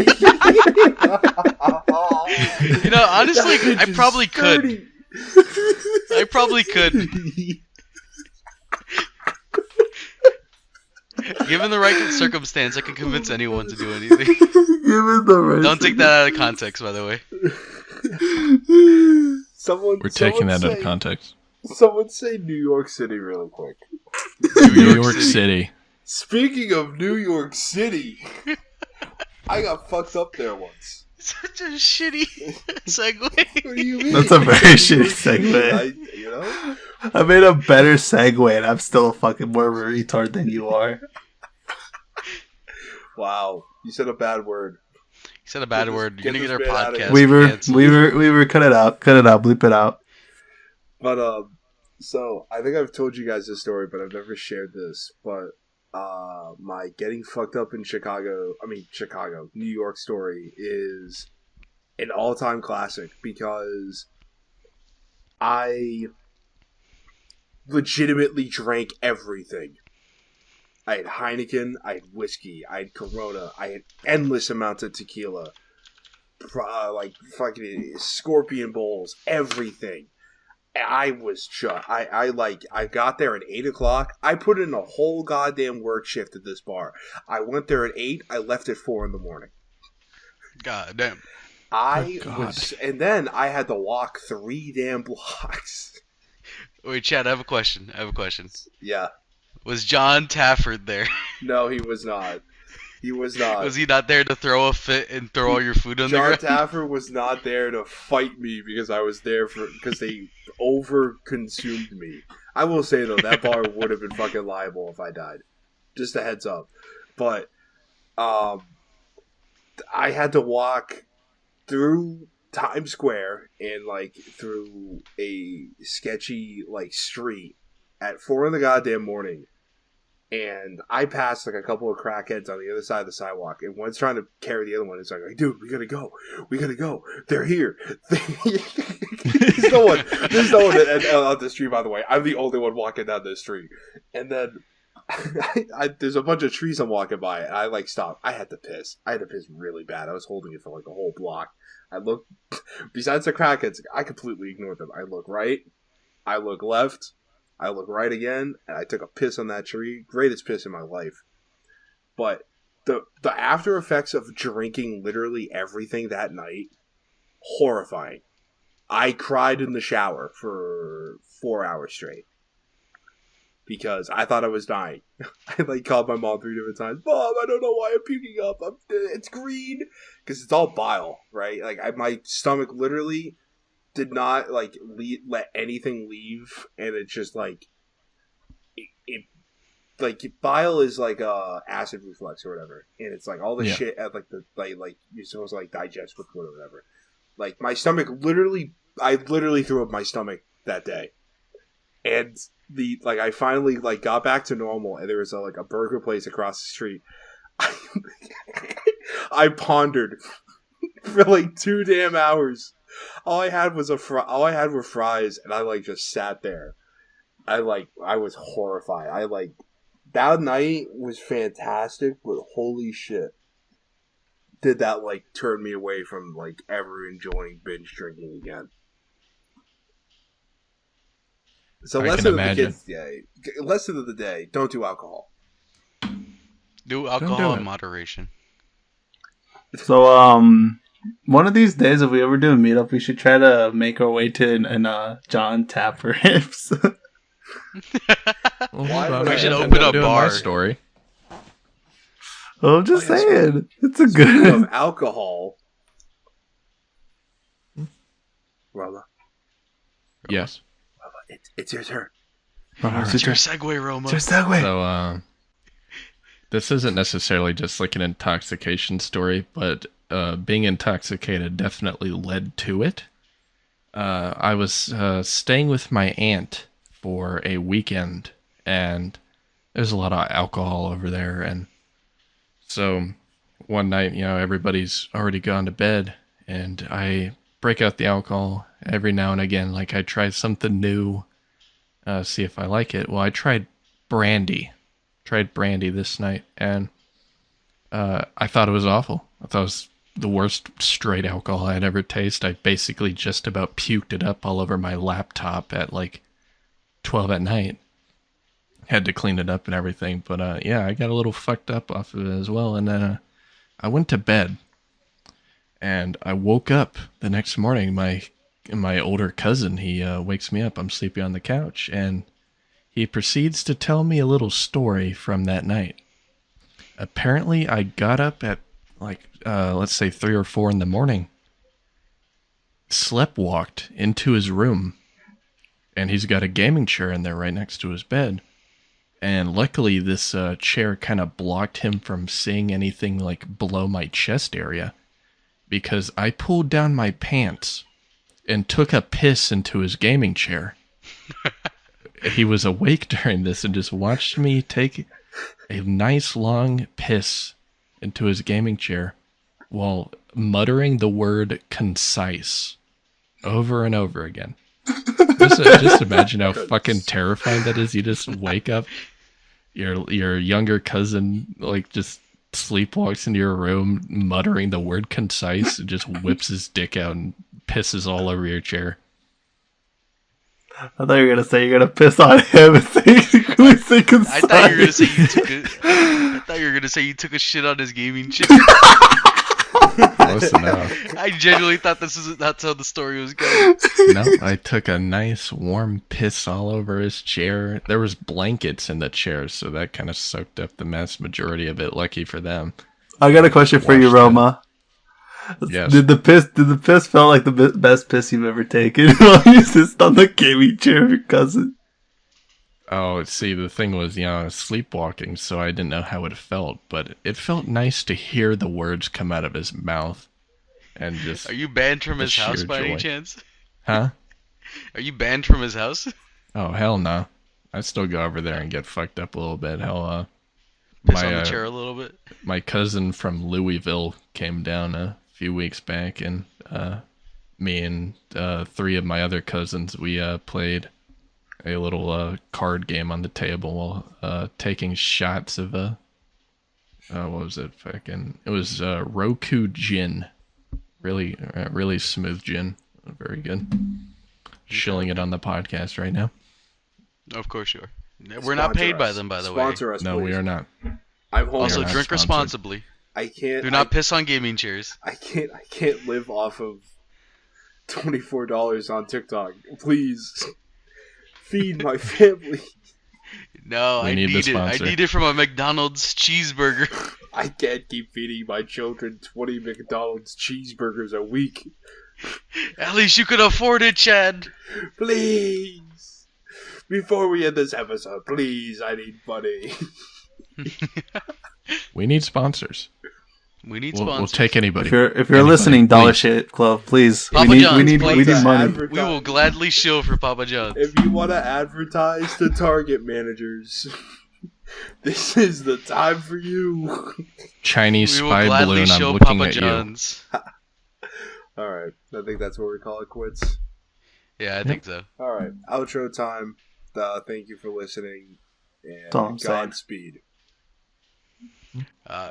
B: You know, honestly, I probably could. I probably could. Given the right circumstance, I could convince anyone to do anything.
D: Given the right
B: Don't take that out of context, by the way.
A: We're taking that out of context.
C: Someone say New York City really quick.
A: New York City.
C: Speaking of New York City, I got fucked up there once.
B: Such a shitty segue.
C: What do you mean?
D: That's a very shitty segue.
C: You know?
D: I made a better segue and I'm still a fucking more of a retard than you are.
C: Wow. You said a bad word.
B: You said a bad word. You're gonna
C: Get
B: get our
C: this man out of
B: podcast
C: here.
B: canceled.
D: Weaver, cut it out, bleep it out.
C: But so I think I've told you guys this story, but I've never shared this. But my getting fucked up in New York story is an all-time classic because I legitimately drank everything. I had Heineken, I had whiskey, I had Corona, I had endless amounts of tequila, like fucking scorpion bowls, everything. I was just, I got there at 8 o'clock. I put in a whole goddamn work shift at this bar. I went there at 8. I left at 4 in the morning.
B: God damn.
C: And then I had to walk 3 damn blocks.
B: Wait, Chad, I have a question.
C: Yeah.
B: Was John Tafford there?
C: No, he was not. He was not.
B: Was he not there to throw a fit and throw all your food on the
C: John
B: ground?
C: Taffer was not there to fight me because I was there because they over-consumed me. I will say, though, that bar would have been fucking liable if I died. Just a heads up. But I had to walk through Times Square and, like, through a sketchy, like, street at 4 in the goddamn morning. And I passed like a couple of crackheads on the other side of the sidewalk, and one's trying to carry the other one. It's like, dude, we gotta go. They're here. There's no one on the street, by the way. I'm the only one walking down the street. And then there's a bunch of trees I'm walking by, and I like stop. I had to piss really bad. I was holding it for like a whole block. I look, besides the crackheads, I completely ignored them. I look right, I look left, I look right again, and I took a piss on that tree. Greatest piss in my life. But the after effects of drinking literally everything that night, horrifying. I cried in the shower for 4 hours straight. Because I thought I was dying. I like called my mom 3 different times. Mom, I don't know why I'm puking up. It's green. Because it's all bile, right? Like my stomach literally did not like let anything leave, and it's just like it like bile is like acid reflux or whatever, and it's like all the shit at like the like you're supposed to like digest with food or whatever. Like my stomach I literally threw up my stomach that day, and I finally like got back to normal, and there was like a burger place across the street. I pondered for like 2 damn hours. All I had were fries, and I like just sat there. I was horrified. That night was fantastic, but holy shit, did that like turn me away from like ever enjoying binge drinking again. So lesson of the day: don't do alcohol.
B: Do alcohol in moderation.
D: So one of these days, if we ever do a meetup, we should try to make our way to an John Tapper hips.
B: We should open a bar.
A: Story.
D: I'm just saying, it's a
C: Speaking
D: good
C: of alcohol. Rama,
A: Yes.
C: it's your turn.
B: What's your segue, Roma?
D: It's your segue.
A: So, this isn't necessarily just like an intoxication story, but being intoxicated definitely led to it. I was staying with my aunt for a weekend, and there's a lot of alcohol over there, and so one night, everybody's already gone to bed, and I break out the alcohol every now and again. Like, I try something new, see if I like it. Well, I tried brandy. Tried brandy this night, and I thought it was awful. I thought it was the worst straight alcohol I'd ever tasted. I basically just about puked it up all over my laptop at like 12 at night. Had to clean it up and everything, but yeah, I got a little fucked up off of it as well. And then I went to bed, and I woke up the next morning. My older cousin, he wakes me up. I'm sleeping on the couch, and he proceeds to tell me a little story from that night. Apparently, I got up at let's say 3 or 4 in the morning, sleptwalked into his room, and he's got a gaming chair in there right next to his bed. And luckily, this chair kind of blocked him from seeing anything like below my chest area, because I pulled down my pants and took a piss into his gaming chair. He was awake during this and just watched me take a nice long piss into his gaming chair while muttering the word concise over and over again. Just imagine how fucking terrifying that is. You just wake up, your younger cousin like just sleepwalks into your room muttering the word concise and just whips his dick out and pisses all over your chair.
D: I thought you were gonna say you're gonna piss on him and say concise.
B: I thought you were gonna say you took a shit on his gaming chair.
A: Close enough.
B: I genuinely thought that's how the story was going.
A: No, I took a nice warm piss all over his chair. There was blankets in the chair, so that kind of soaked up the vast majority of it. Lucky for them.
D: I got a question for you, Roma.
A: Yes.
D: Did the piss felt like the best piss you've ever taken? You sit on the gaming chair of your cousin.
A: Oh, see, the thing was, I was sleepwalking, so I didn't know how it felt, but it felt nice to hear the words come out of his mouth. And just
B: Are you banned from his house
A: sheer
B: by any
A: joy.
B: chance?
A: Huh?
B: Are you banned from his house?
A: Oh, hell no. I still go over there and get fucked up a little bit. Hell,
B: Piss on the chair a little bit.
A: my cousin from Louisville came down a few weeks back, and me and 3 of my other cousins, we played a little card game on the table while taking shots of what was it? It was Roku gin. Really, really smooth gin. Very good. Shilling it on the podcast right now.
B: Of course you are. We're not paid by them, by the way.
C: Sponsor us,
A: No,
C: please.
A: we are not.
C: I'm home.
B: Also,
A: We are not
B: drink
A: sponsored.
B: responsibly.
C: I can't.
B: Do not piss on gaming chairs.
C: I can't live off of $24 on TikTok. Please feed my family.
B: No,
A: We
B: I
A: need the
B: need it. I
A: sponsor.
B: need it from a McDonald's cheeseburger.
C: I can't keep feeding my children 20 McDonald's cheeseburgers a week.
B: At least you could afford it, Chad.
C: Please. Before we end this episode, please, I need money.
A: We need sponsors.
B: We need
A: We'll
B: sponsors.
A: take anybody.
D: If you're
A: Anybody,
D: listening, Dollar
A: please.
D: Shit Club, please.
B: Papa
D: we
B: John's,
D: need
B: please.
D: money.
B: We will gladly shill for Papa John's.
C: If you want to advertise to Target managers, this is the time for you.
A: Chinese
B: We will
A: spy
B: gladly
A: balloon, I'm
B: show
A: looking
B: Papa
A: at
B: John's.
C: Alright, I think that's what we call it quits.
B: Yeah, I think so.
C: Alright, outro time. Thank you for listening. And
D: That's all I'm saying.
C: Godspeed.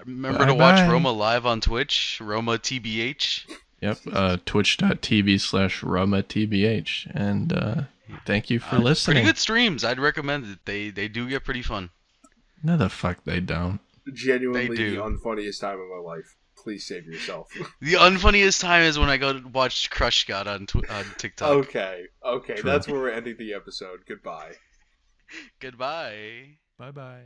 B: Remember to watch
A: Bye-bye.
B: Roma live on Twitch, Roma TBH.
A: you. Yep, twitch.tv/RomaTBH. And thank you for listening.
B: Pretty good streams. I'd recommend it. They do get pretty fun.
A: No, the fuck they don't.
C: Genuinely
B: They do.
C: the unfunniest time of my life. Please save yourself.
B: The unfunniest time is when I go to watch Crush God on TikTok.
C: Okay,
A: True.
C: that's where we're ending the episode. Goodbye.
B: Goodbye.
A: Bye-bye.